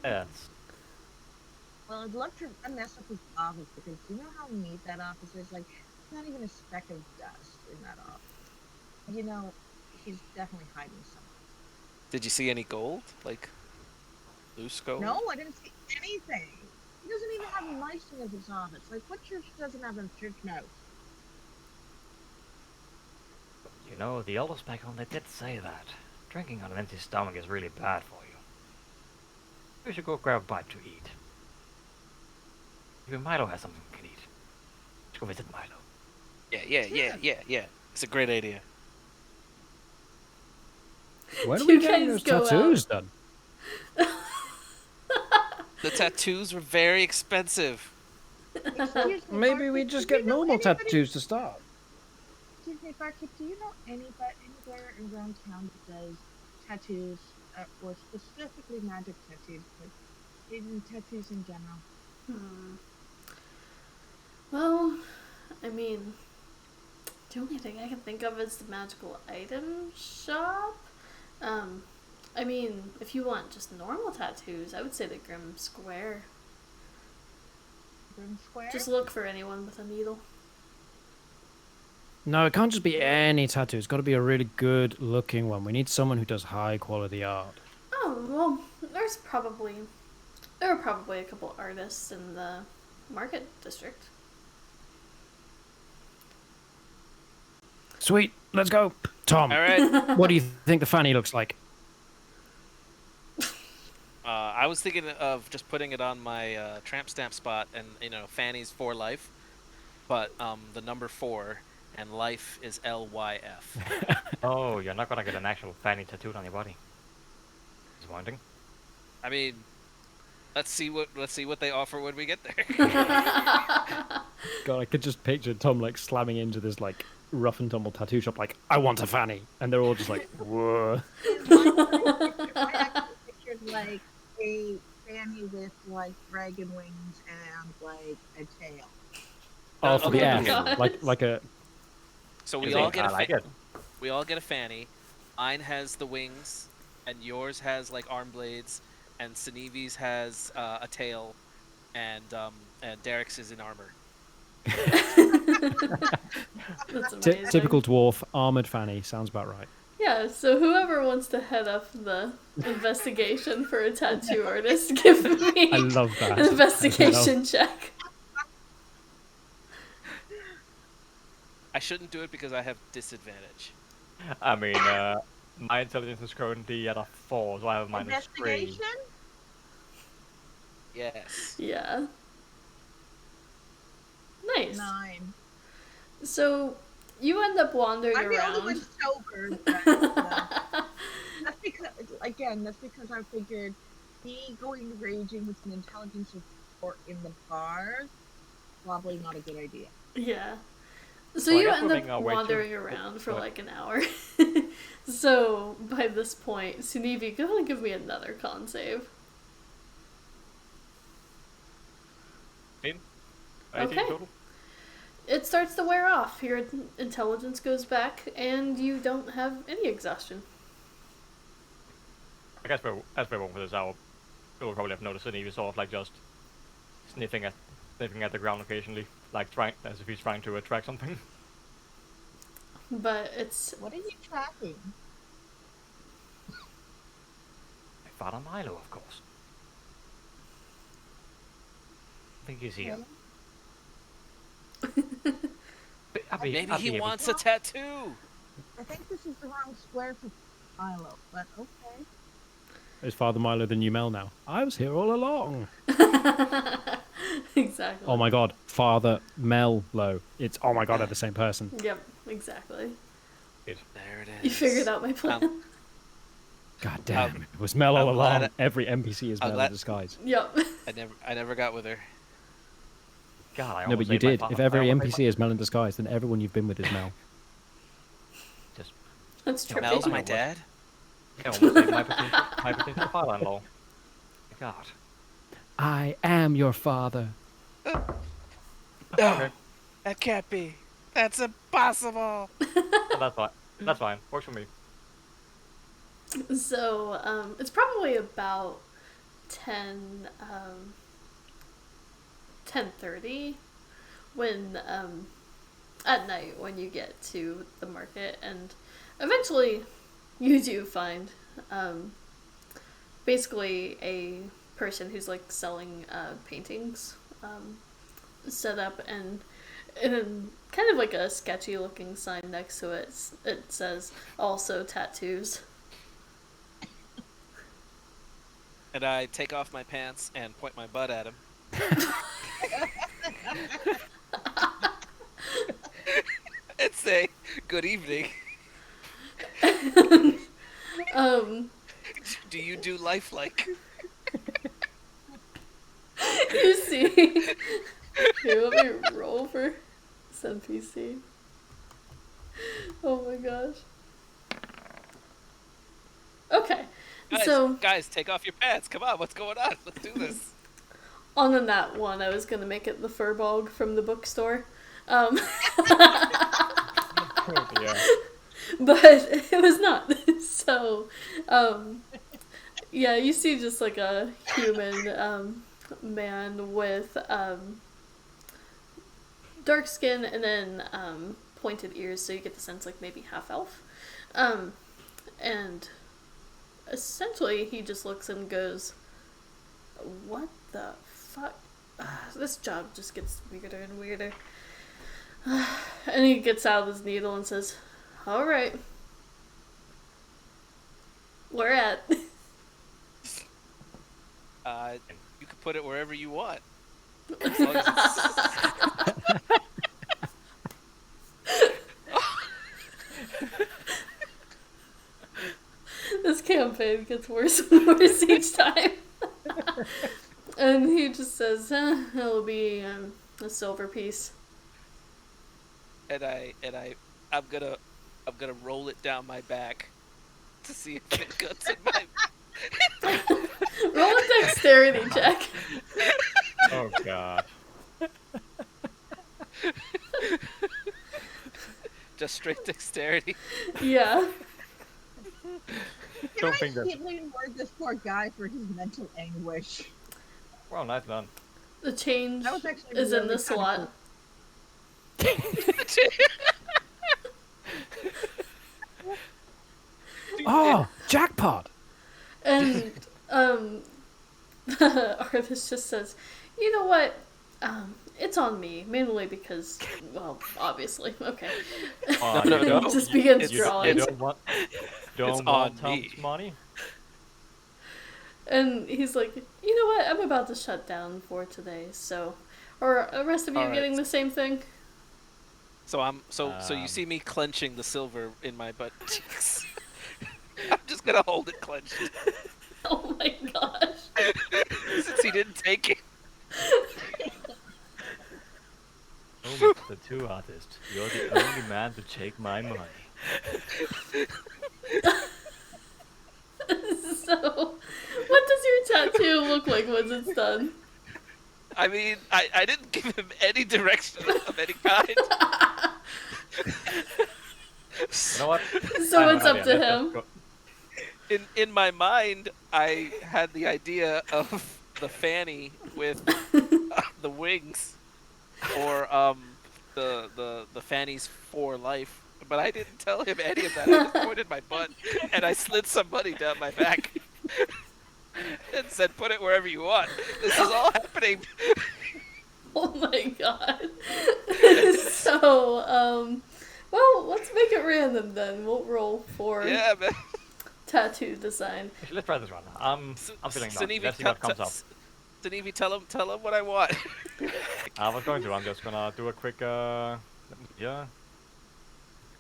Yes. Well, I'd love to mess up his office because you know how neat that office is? Like, there's not even a speck of dust in that office. You know, he's definitely hiding something. Did you see any gold? Like loose gold? No, I didn't see anything. He doesn't even have mice in his office. Like, what church doesn't have a church mouse? You know, the elders back home, they did say that. Drinking on an empty stomach is really bad for you. We should go grab a bite to eat. Even Milo has something we can eat. Let's go visit Milo. Yeah. It's a great idea. When are You we getting guys those go tattoos done? The tattoos were very expensive. Excuse me, Maybe Barkeep, we just do you get know normal anybody- tattoos to start. Excuse me, Barkeep, do you know anywhere around town that does tattoos, or specifically magic tattoos, but even tattoos in general? Well, I mean, the only thing I can think of is the magical item shop. I mean, if you want just normal tattoos, I would say the Grim Square. Grim Square? Just look for anyone with a needle. No, it can't just be any tattoo. It's got to be a really good looking one. We need someone who does high quality art. Oh, well, there were probably a couple artists in the market district. Sweet, let's go. Tom, All right. what do you think the fanny looks like? I was thinking of just putting it on my tramp stamp spot, and Fanny's for life, but the number 4 and life is LYF. Oh, you're not gonna get an actual fanny tattooed on your body. Disappointing. I mean, Let's see what they offer when we get there. God, I could just picture Tom like slamming into this like rough and tumble tattoo shop, like, I want a fanny, and they're all just like, whoa. I actually pictured like a fanny with like dragon wings and like a tail. Oh, for the Okay. F, like a. So Is we all it? get I a like it. we all get a fanny. Mine has the wings, and yours has like arm blades, and Sinevi's has a tail, and Derek's is in armor. That's amazing. Typical dwarf armored fanny sounds about right. Yeah, so whoever wants to head up the investigation for a tattoo artist, give me I love that. an investigation check. I shouldn't do it because I have disadvantage. I mean, my intelligence is currently at a 4, so I have -3. Investigation? Yes. Yeah. Nice. 9. So you end up wandering I'm the around. only one sober. But, that's because I figured me going raging with an intelligence report in the bars probably not a good idea. Yeah. So So I you guess end we're up making our way to- wandering around for Go like an hour. So by this point, Sunevi, go ahead and give me another con save. 18 Okay. total. It starts to wear off. Your intelligence goes back, and you don't have any exhaustion. I guess as we're walking this out, we'll probably have noticed that he was sort of like just sniffing at the ground occasionally, like trying as if he's trying to attract something. But it's What are you tracking? My father Milo, of course. I think he's here. Maybe he wants a tattoo. I think this is the wrong square for Milo, but okay. Is Father Milo the new Mel now? I was here all along. exactly. Oh my god, Father Mello. It's, oh my god, they're the same person. Yep, exactly. There it is. You figured out my plan. God damn, it was Mel all I'm glad along. Every NPC is I'm Mel glad- in disguise. Yep. I never got with her. God, I No, but almost you ate my did. father- If every I almost ate NPC is Mel in disguise, then everyone you've been with is Mel. Just That's true. Mel's my Almost. dad. I almost ate my potential father-in-law. God. I am your father. No, that can't be. That's impossible. So that's fine. That's fine. Works for me. So, it's probably about 10:30 when, at night when you get to the market, and eventually you do find, basically a person who's, like, selling, paintings, set up, and in kind of like a sketchy looking sign next to it, it says, also tattoos. And I take off my pants and point my butt at him. And say, "Good evening. Do you do lifelike?" You see. Here, let me roll for this NPC. Oh my gosh. Okay, Guys, take off your pants. Come on, what's going on? Let's do this. on the nat one, I was gonna make it the furbog from the bookstore. Yeah. But it was not. So, yeah, you see just like a human man with dark skin and then pointed ears, so you get the sense like maybe half elf. And essentially he just looks and goes, "What the fuck? This job just gets weirder and weirder." And he gets out his needle and says, "Alright. Where at?" You can put it wherever you want. As long as it's... This campaign gets worse and worse each time. And he just says, it'll be a silver piece. And I'm gonna roll it down my back to see if it cuts in my. Roll a dexterity check. Oh god. Just straight dexterity. Yeah. Can Don't I think that- healing word this poor guy for his mental anguish? Well, nice done. The change That was actually is in really the kinda slot. Oh, jackpot! And the artist just says, you know what? It's on me, mainly because, well, obviously. Okay. Oh, No, you no. don't- Just you- begins you drawing. don't want, don't on want me. Tom's money? And he's like, you know what? I'm about to shut down for today, so. Or the rest of you All right. getting the same thing? So you see me clenching the silver in my butt cheeks. I'm just gonna hold it clenched Oh my gosh. since he didn't take it. Oh, Mr. Two Artist, you're the only man to take my money. So, what does your tattoo look like once it's done? I mean, I didn't give him any direction of any kind. You know what? So I have it's an up idea. to Let's him. just In my mind, I had the idea of the fanny with the wings, or the fannies for life. But I didn't tell him any of that. I just pointed my butt and I slid some money down my back and said, "Put it wherever you want." This is all happening. Oh my god. So, well, let's make it random then. We'll roll for Yeah, man. tattoo design. Actually, let's try this one. I'm feeling lucky. Sanivi, Let's see what comes up. Sanivi, tell him what I want. I was going to. I'm just gonna do a quick. Yeah.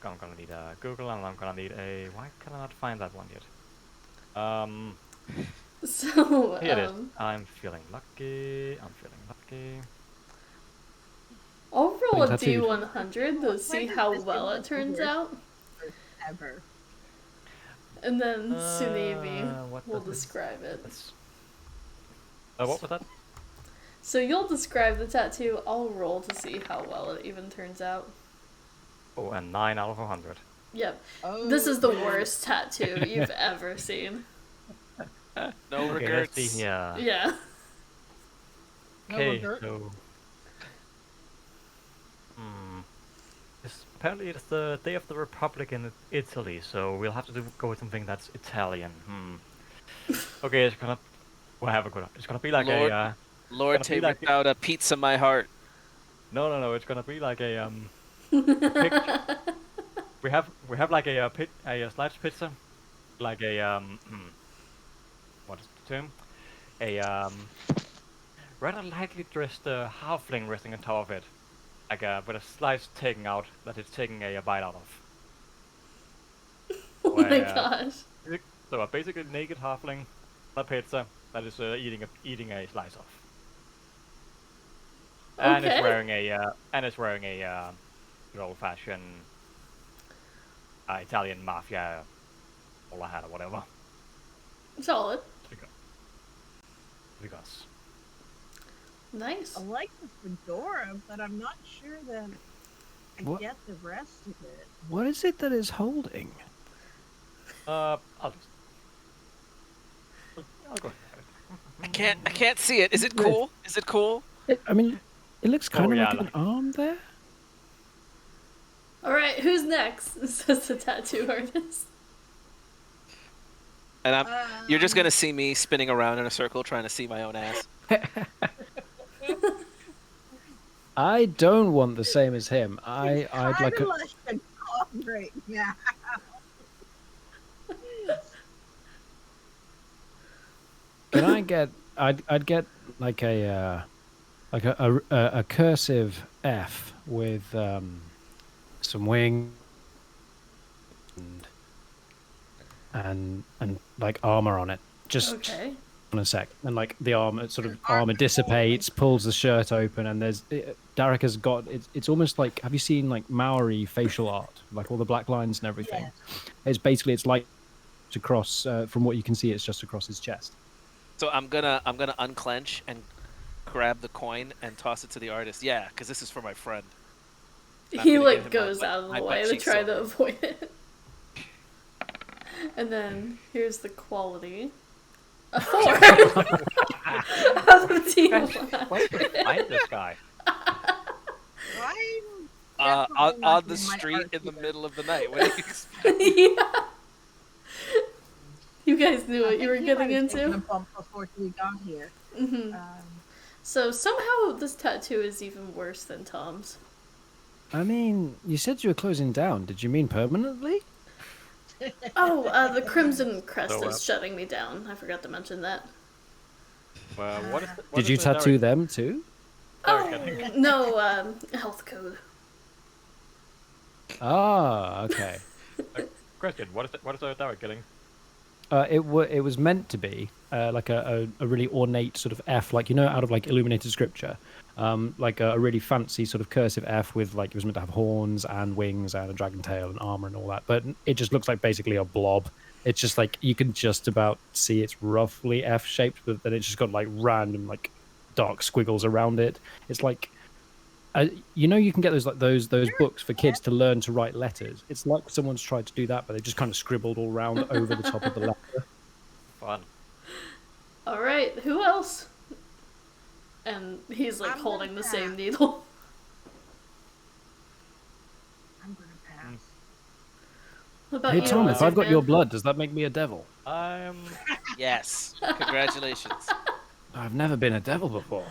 I'm gonna need a Google, and I'm gonna need a. Why can I not find that one yet? So, Here it is. I'm feeling lucky. I'm feeling lucky. I'll roll a Tattooed. D100 to see how well it turns out. Ever. And then Sunevi what will does this- describe it. Let's. What was that? So you'll describe the tattoo, I'll roll to see how well it even turns out. Oh, a 9 out of 100. Yep. Oh, This is the worst tattoo you've ever seen. No Okay, regrets. let's see here. Yeah. No Okay, regret. so. Apparently it's the Day of the Republic in Italy, so we'll have to go with something that's Italian. Okay, it's gonna. We'll have a good. It's gonna be like Lord- a. Lord, Gonna be take like- without a pizza my heart. No. It's gonna be like a picture. We have like a sliced pizza, like a what is the term? A rather lightly dressed halfling resting on top of it, like with a slice taken out that it's taking a bite out of. Oh my Where, gosh. So a basically naked halfling, a pizza that is eating a slice of. And Okay. it's wearing a good old fashioned Italian mafia bowler hat or whatever. Solid. Because Nice. I like the fedora, but I'm not sure that I What? get the rest of it. What is it that is holding? I'll go ahead. I can't see it. Is it cool? Is it cool? I mean, it looks kind of yeah, like an arm there. Alright, who's next? Says the tattoo artist. And you're just gonna see me spinning around in a circle trying to see my own ass. I don't want the same as him. I'd like a. Kinda like a cough right now. Can I get? I'd get like a cursive F with some wing and like armor on it. Just Okay. a sec, and like the armor dissipates, pulls the shirt open, and Derek has got it's almost like, have you seen like Maori facial art, like all the black lines and everything? Yes. It's like across from what you can see, it's just across his chest. So I'm gonna unclench and grab the coin and toss it to the artist. Yeah, because this is for my friend. And I'm He gonna like give him goes my out of the butt way to cheek try to silver. avoid it. And then here's the quality. A 4 out of team. What's behind this guy? I'm On definitely not the doing my street art in the here. middle of the night. What do you expect? Yeah. You guys knew I what you were think he might getting have taken a into. bump before we got here. Hmm. So somehow this tattoo is even worse than Tom's. I mean, you said you were closing down. Did you mean permanently? Oh, the Crimson Crest So, is shutting me down. I forgot to mention that. What is Did you tattoo them too? Oh, no, health code. Ah, okay. Question: What is the Derek getting? It was meant to be like a really ornate sort of F, like, out of like illuminated scripture, like a really fancy sort of cursive F with like, it was meant to have horns and wings and a dragon tail and armor and all that, but it just looks like basically a blob. It's just like you can just about see it's roughly F shaped, but then it's just got like random like dark squiggles around it. It's like you can get those books for kids to learn to write letters. It's like someone's tried to do that, but they just kind of scribbled all around over the top of the letter. Fun. All right, who else? And he's like I'm holding gonna the same pass. needle. I'm gonna pass. What about Hey you, Tom, if Lizard I've got your Man? blood, does that make me a devil? Yes. Congratulations. I've never been a devil before.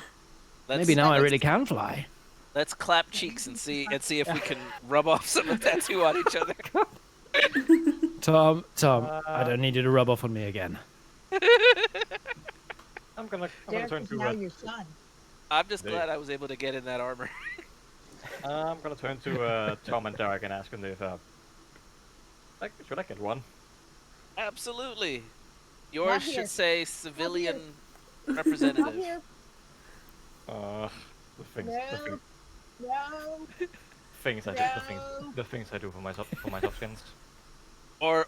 Let's, Maybe now I let's- really can fly. Let's clap cheeks and see if we can rub off some of the tattoo on each other. Tom, I don't need you to rub off on me again. I'm gonna Derek turn is to now your son. I'm just There. glad I was able to get in that armor. I'm gonna turn to Tom and Derek and ask them if should I get one? Absolutely. Not Yours here. should say civilian Not representative. here. The things, No. things I do, No. the things I do for my skins. Or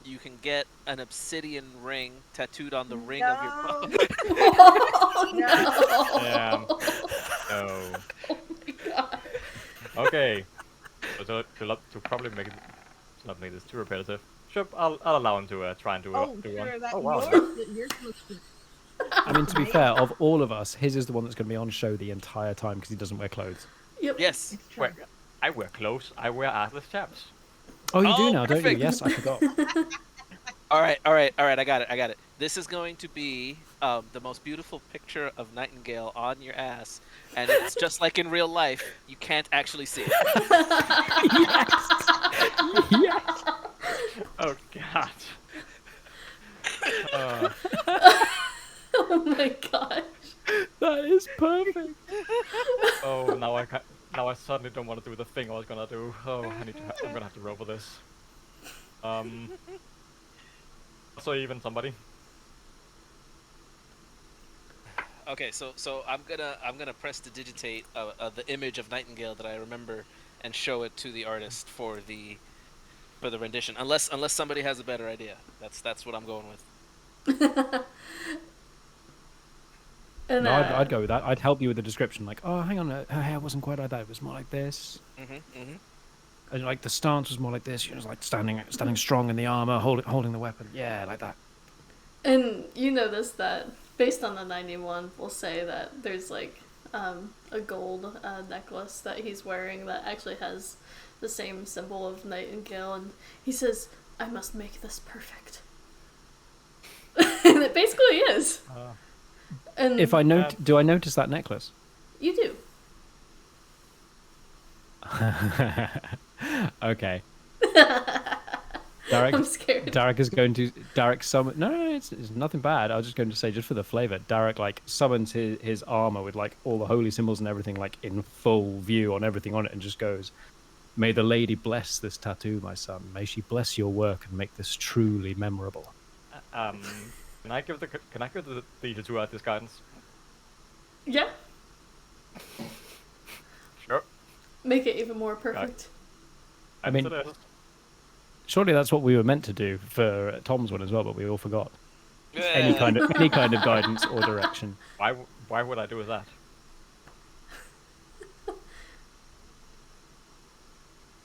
you can get an obsidian ring tattooed on the ring of your No. Oh, No. No. Oh my god. Okay. So to probably make it to not make this too repetitive. Sure, I'll allow him to try and do Oh, do sure. one. That Oh wow. yours looks good. I mean, to be fair, of all of us, his is the one that's going to be on show the entire time because he doesn't wear clothes. Yep. Yes. It's true. Wait, I wear clothes. I wear assless chaps. Oh, you Oh, do now, don't you? perfect. Yes, I forgot. All right. I got it. This is going to be the most beautiful picture of Nightingale on your ass, and it's just like in real life. You can't actually see it. Yes. Oh god. Oh my gosh. That is perfect. Oh, now I suddenly don't want to do the thing I was gonna do. Oh, I'm gonna have to roll for this. So even somebody. Okay, so I'm gonna press to digitate the image of Nightingale that I remember and show it to the artist for the rendition. Unless somebody has a better idea. That's what I'm going with. And, No, I'd go with that. I'd help you with the description. Like, oh, hang on, her hair wasn't quite like that. It was more like this. And like the stance was more like this. She was like standing strong in the armor, holding the weapon. Yeah, like that. And you notice that based on the 91, we'll say that there's like a gold necklace that he's wearing that actually has the same symbol of Nightingale, and he says, "I must make this perfect." And it basically is. And If I do I notice that necklace? you do. Okay. Derek, I'm scared. Derek is going to summon. No, it's nothing bad. I was just going to say, just for the flavor, Derek like summons his armor with like all the holy symbols and everything like in full view on everything on it, and just goes, "May the lady bless this tattoo, my son. May she bless your work and make this truly memorable." Can I give the tattoo artist guidance? Yeah, Sure. make it even more perfect. I mean, surely that's what we were meant to do for Tom's one as well, but we all forgot. Any kind of guidance or direction. Why would I do that?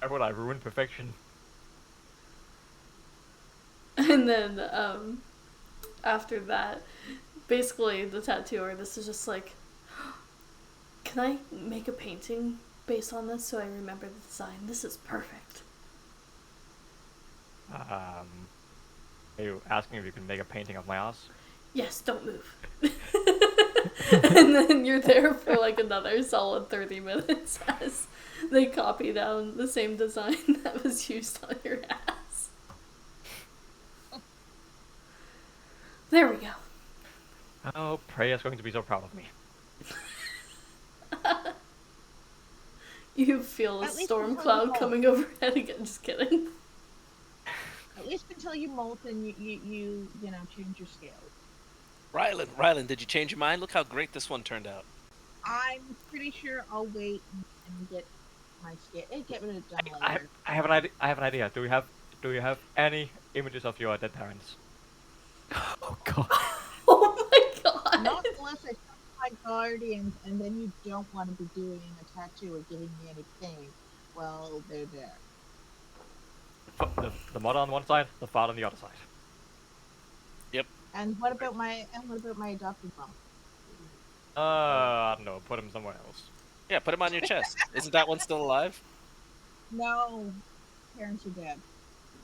Why would I ruin perfection? And then after that, basically the tattoo artist is just like, can I make a painting based on this so I remember the design? This is perfect. Are you asking if you can make a painting of my ass? Yes, don't move. And then you're there for like another solid 30 minutes as they copy down the same design that was used on your ass. There we go. Oh, Preya's going to be so proud of me. You feel a At least storm until cloud you molt. coming overhead again. Just kidding. At least until you molt and you know, change your scales. Rylan, did you change your mind? Look how great this one turned out. I'm pretty sure I'll wait and get my scale. Get rid of it done later. I have an idea. Do you have any images of your dead parents? Oh god. Oh my god. Not unless I talk to my guardians, and then you don't want to be doing a tattoo or giving me any pain. Well, they're there. The mother on one side, the father on the other side. And what about my adopted mom? I don't know. Put him somewhere else. Yeah, put him on your chest. Isn't that one still alive? No, parents are dead.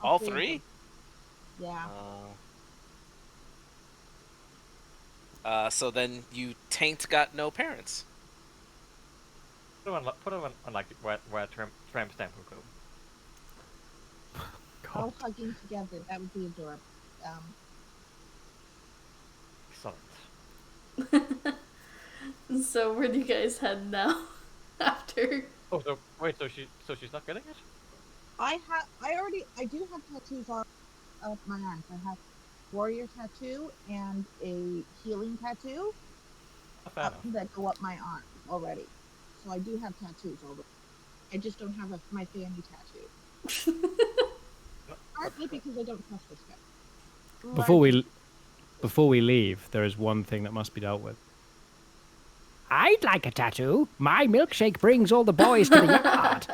All three of three? them. Yeah. So then you taint got no parents. Put him on like where tramp stamp would go. All hugging together. That would be adorable. Excellent. So where do you guys head now? After Oh, so wait, so she's not getting it? I do have tattoos on my arms. I have warrior tattoo and a healing tattoo that go up my arm already. So I do have tattoos already. I just don't have my fanny tattoo. Partly because I don't trust this guy. Before we leave, there is one thing that must be dealt with. I'd like a tattoo. My milkshake brings all the boys to the yard.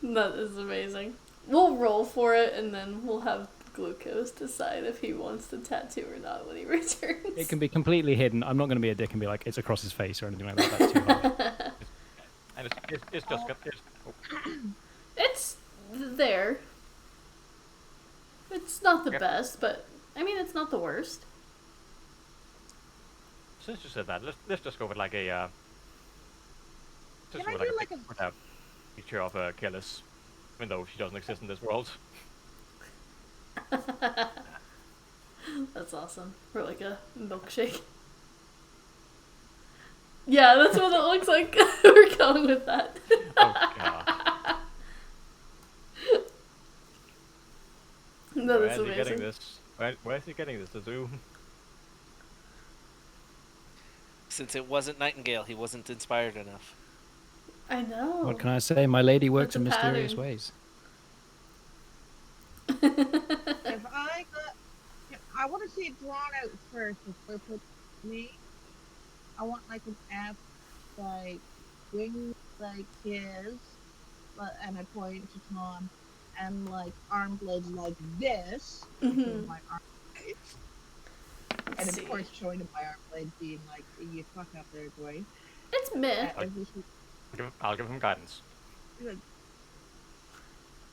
that is amazing. We'll roll for it and then we'll have Glucose decide if he wants the tattoo or not when he returns. It can be completely hidden. I'm not going to be a dick and be like, it's across his face or anything like that. That's too hard. And it's just It's there. It's not the best, but I mean, it's not the worst. Since you said that, let's just go with like a Can I do like a picture of Killis, even though she doesn't exist in this world. That's awesome. For like a milkshake. Yeah, that's what it looks like. We're going with that. Oh god. That Where is is he amazing. getting this? Where is he getting this tattoo? Since it wasn't Nightingale, he wasn't inspired enough. I know. What can I say? My lady works in That's a mysterious pattern. ways. if I want to see it drawn out first before put me. I want like an F, like wings like his, and I point to Tom, and like arm blades like this. Mhm. My arm blades. Let's And see. of course, showing my arm blade being like, you fuck up there, boy. It's meh. I'll give him guidance.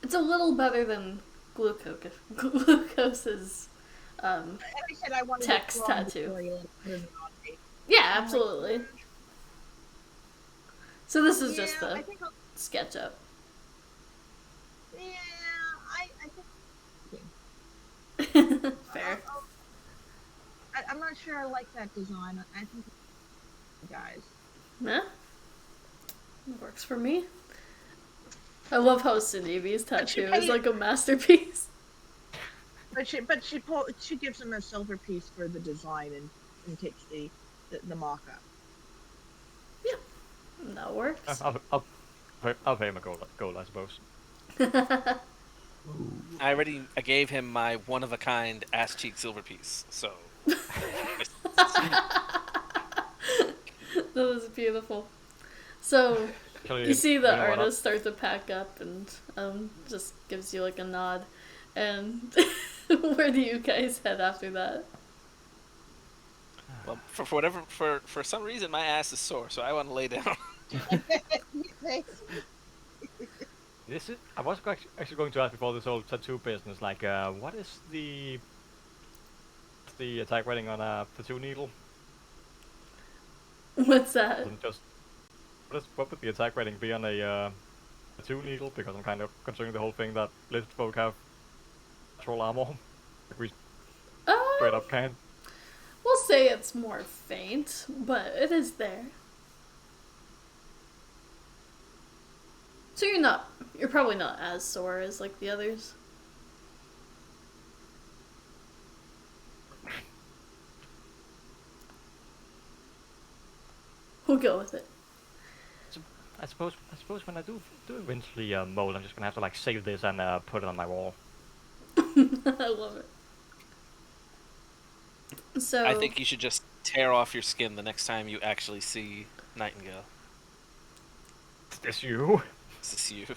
It's a little better than Glucose's And I said I wanted text to draw tattoo. before you put it on me. Yeah, absolutely. So this is Yeah, just I the think I'll, SketchUp. yeah, I think. Fair. I'm not sure I like that design. I think, guys. Yeah. It works for me. I love how Sinevi's tattoo is like a masterpiece. she gives him a silver piece for the design and takes the mock up. That works. I'll pay him a gold, I suppose. I gave him my one of a kind ass cheek silver piece. So That was beautiful. So Actually, you see you the know what? artist start to pack up and just gives you like a nod. And where do you guys head after that? well, for some reason my ass is sore, so I want to lay down. I was actually going to ask before this whole tattoo business. Like, what is the attack rating on a tattoo needle? What's that? Doesn't just what would the attack rating be on a tattoo needle? Because I'm kind of considering the whole thing that lizard folk have natural armor. Like we straight Um, up can't. we'll say it's more faint, but it is there. So you're probably not as sore as like the others. We'll go with it. I suppose when I do eventually mold, I'm just gonna have to like save this and put it on my wall. I love it. So I think you should just tear off your skin the next time you actually see Nightingale. Is this you? This is you.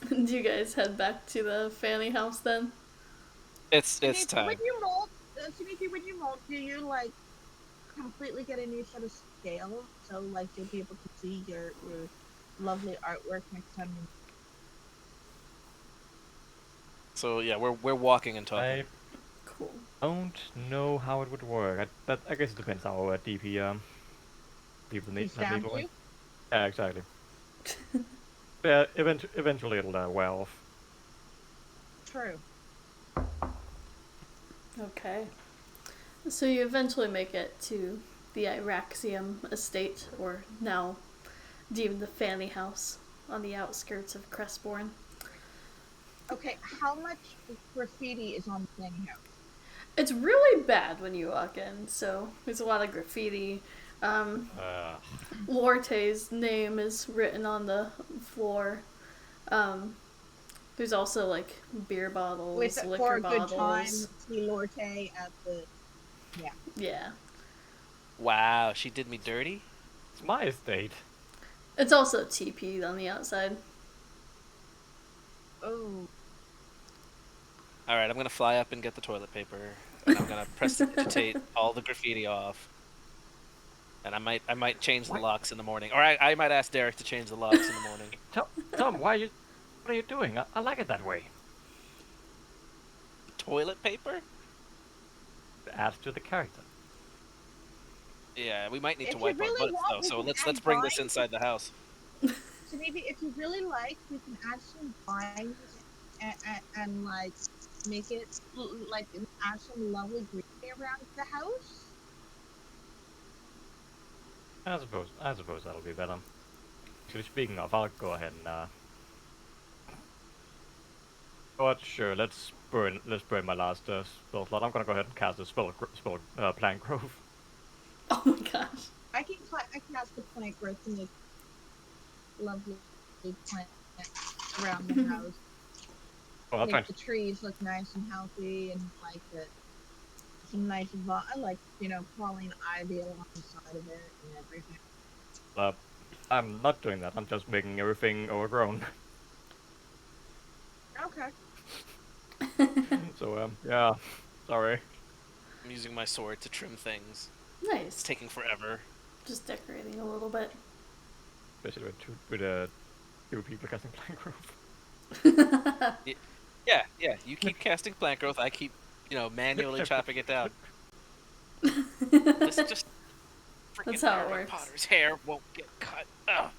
do you guys head back to the Fanny house then? It's When time. you mold, Sneaky, when you mold, do you like completely get a new set of scale? So like you'll be able to see your lovely artwork next time. So yeah, we're walking and talking. I Cool. don't know how it would work. I guess it depends how DP leave the He's that down needle to. in. Yeah, exactly. Yeah, eventually it'll wear off. True. Okay. So you eventually make it to the Iraxium estate, or now deemed the Fanny house, on the outskirts of Crestbourne. Okay, how much graffiti is on the thing house? It's really bad when you walk in, so there's a lot of graffiti. Lorte's name is written on the floor. There's also like beer bottles, With liquor for a bottles. good time, see Lorte at the Yeah. Wow, she did me dirty. It's my estate. It's also TP'd on the outside. oh. All right, I'm gonna fly up and get the toilet paper, and I'm gonna prestidigitate all the graffiti off. And I might change the What? locks in the morning, or I might ask Derek to change the locks in the morning. Tom, what are you doing? I like it that way. Toilet paper? It adds to the character. Yeah, we might need If to you wipe really our butts want, though. we So can let's add bring this vines. inside the house. So maybe if you really like, we can add some vines and like make it like add some lovely greenery around the house. I suppose that'll be better. Actually, speaking of, I'll go ahead and but sure, let's burn my last spell slot. I'm gonna go ahead and cast a spell Plant Grove. Oh my gosh. I can cast the plant growth to make lovely plant around the house. Oh, I'll try. Make the trees look nice and healthy, and like some nice I like crawling ivy along the side of it and everything. I'm not doing that. I'm just making everything overgrown. Okay. So yeah, sorry. I'm using my sword to trim things. It's Nice. taking forever. Just decorating a little bit. Especially with two people casting Plant Grove. Yeah. You keep casting plant growth. I keep, manually chopping it down. This just freaking That's how it Harry works. Potter's hair won't get cut. Ugh.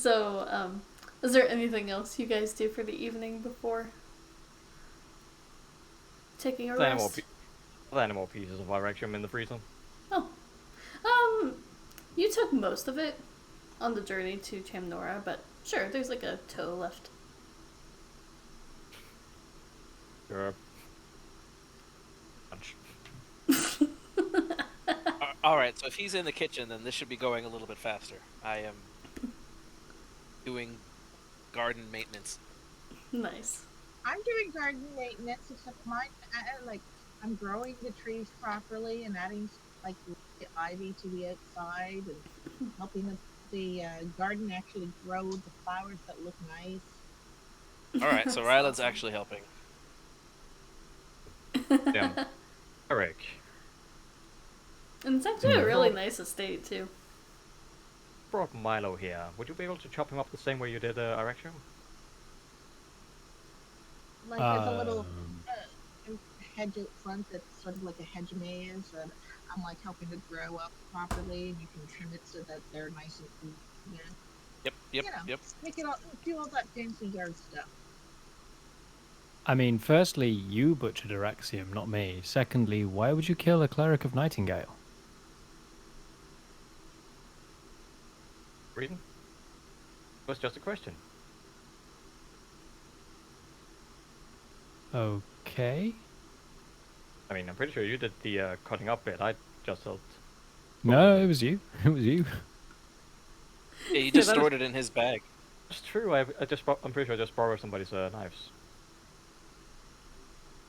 So, is there anything else you guys do for the evening before taking a rest? Animal pieces of Iraxium in the freezer. Oh. You took most of it. on the journey to Chamnora, but sure, there's like a toe left. Sure. Punch. All right, so if he's in the kitchen, then this should be going a little bit faster. I am doing garden maintenance. Nice. I'm doing garden maintenance, except mine, like, I'm growing the trees properly and adding, like, the ivy to the outside and helping the garden actually grow the flowers that look nice. All right, so That's Ryland's awesome. actually helping. Damn. Eric. And it's actually a really Hmm. nice estate too. Brought Milo here. Would you be able to chop him up the same way you did Arexio? Like, there's a little hedge out front that's sort of like a hedge maze, and I'm like helping it grow up properly, and you can trim it so that they're nice and yeah. Yep. You know, make it all, do all that fancy yard stuff. I mean, firstly, you butchered Araxium, not me. Secondly, why would you kill a cleric of Nightingale? Reason? It was just a question. Okay. I mean, I'm pretty sure you did the cutting up bit. I just helped. No, it was you. It was you. Yeah, you just that is- stored it in his bag. It's true. I'm pretty sure I just borrowed somebody's knives.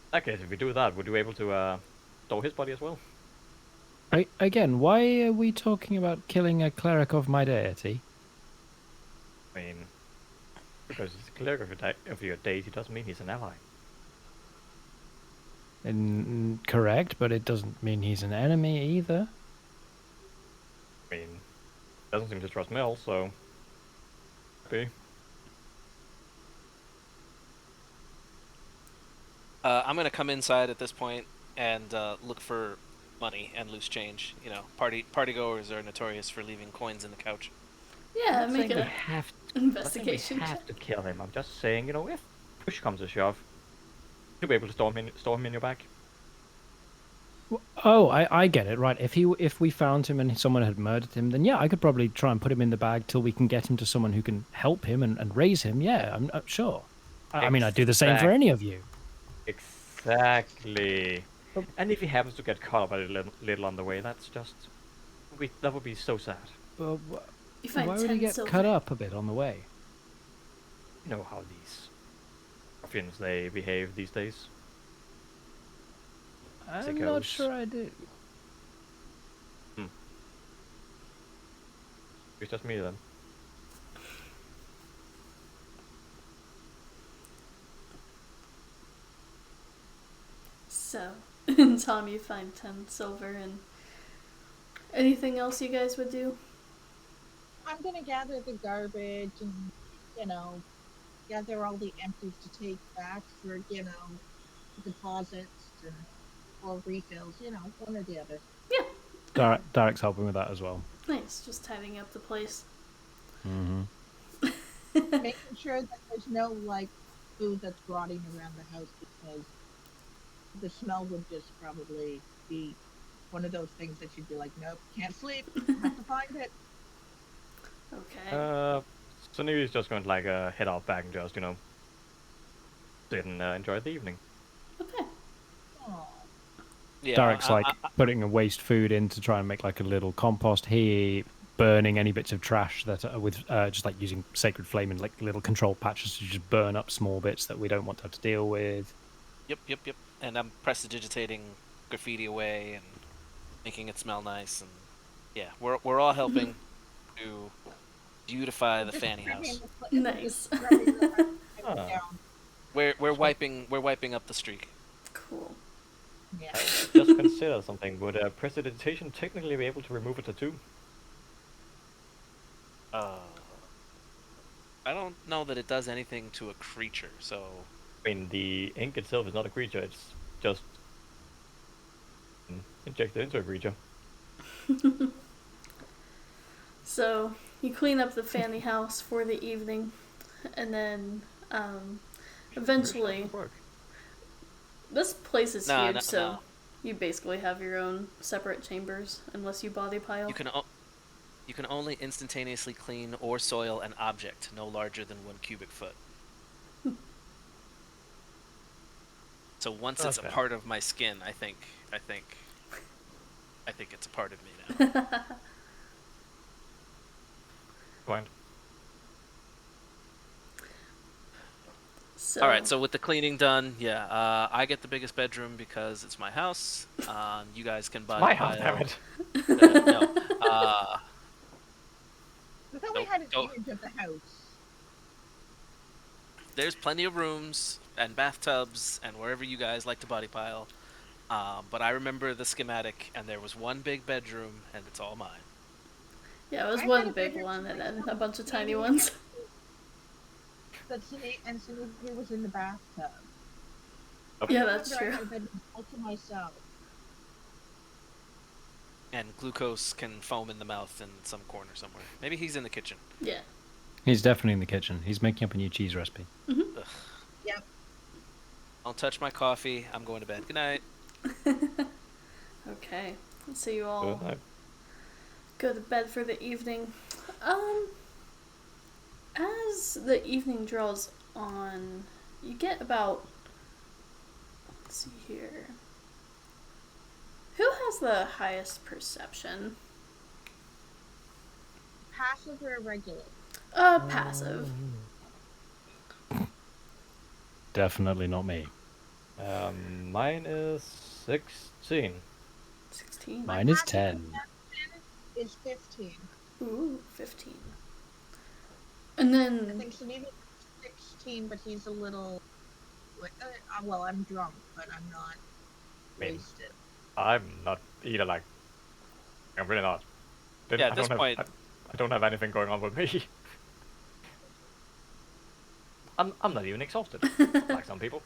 In that case, if we do that, would you be able to store his body as well? Again, why are we talking about killing a cleric of my deity? I mean, because he's a cleric of your deity doesn't mean he's an ally. Correct, but it doesn't mean he's an enemy either. I mean, doesn't seem to trust Mel, so. Maybe. I'm gonna come inside at this point and look for money and loose change. You know, partygoers are notorious for leaving coins in the couch. Yeah, I'm not make saying we a have investigation we have check. to kill him. I'm just saying, if push comes to shove, you'll be able to store him in your bag. Oh, I get it. Right. If we found him and someone had murdered him, then yeah, I could probably try and put him in the bag till we can get him to someone who can help him and raise him. Yeah, I'm sure. I mean, I'd do the same for any of you. Exactly. And if he happens to get caught up a little on the way, that's just that would be so sad. Well, You find why would he 10 get silver. cut up a bit on the way? You know how these ruffians they behave these days. I'm not sure I do. It's just me then. So, Tom, you find 10 silver, and anything else you guys would do? I'm gonna gather the garbage and, gather all the empties to take back for, deposits or refills, one or the other. Yeah. Derek's helping with that as well. Nice, just tidying up the place. Mm-hmm. Making sure that there's no, food that's rotting around the house, because the smell would just probably be one of those things that you'd be like, nope, can't sleep, have to find it. Okay. So Neely's just going to head out back and just sit and enjoy the evening. Okay. Aw. Yeah, Derek's putting a waste food in to try and make like a little compost. He burning any bits of trash that are with just like using sacred flame and like little control patches to just burn up small bits that we don't want to have to deal with. Yep. And I'm prestidigitating graffiti away and making it smell nice, and yeah, we're all helping to beautify the Fanny house. Nice. We're wiping up the streak. Cool. Yeah. Just consider something. Would prestidigitation technically be able to remove a tattoo? I don't know that it does anything to a creature, so I mean, the ink itself is not a creature. It's just injected into a creature. So, you clean up the Fanny house for the evening, and then eventually, this place is huge, so you basically have your own separate chambers, unless you body pile. you can You can only instantaneously clean or soil an object no larger than 1 cubic foot. So once it's a Okay. part of my skin, I think it's a part of me now. Point. So, All right, so with the cleaning done, yeah, I get the biggest bedroom because it's my house. You guys can body My house, damn pile. it. No, I thought we don't, had an don't. image of the house. There's plenty of rooms and bathtubs and wherever you guys like to body pile. But I remember the schematic, and there was one big bedroom, and it's all mine. yeah, it was I had one a big bedroom one to and then myself, a bunch of tiny maybe, ones. and Sunny was in the bathtub. Yeah, I that's remember I true. had a bedroom all to myself. And glucose can foam in the mouth in some corner somewhere. Maybe he's in the kitchen. Yeah. He's definitely in the kitchen. He's making up a new cheese recipe. Ugh. Yep. Don't touch my coffee. I'm going to bed. Good night. Okay. So you all Good night. go to bed for the evening. As the evening draws on, you get about, let's see here. Who has the highest perception? Passive or irregular? Passive. Definitely not me. Mine is 16. 16. Mine is passive 10. perception is 15. Ooh, 15. And I then, think Sunny was 16, but he's a little. Well, I'm drunk, but I'm not mean, wasted. I'm not either, like... I'm really not. Yeah, at this point, I don't have anything going on with me. I'm not even exhausted, like some people.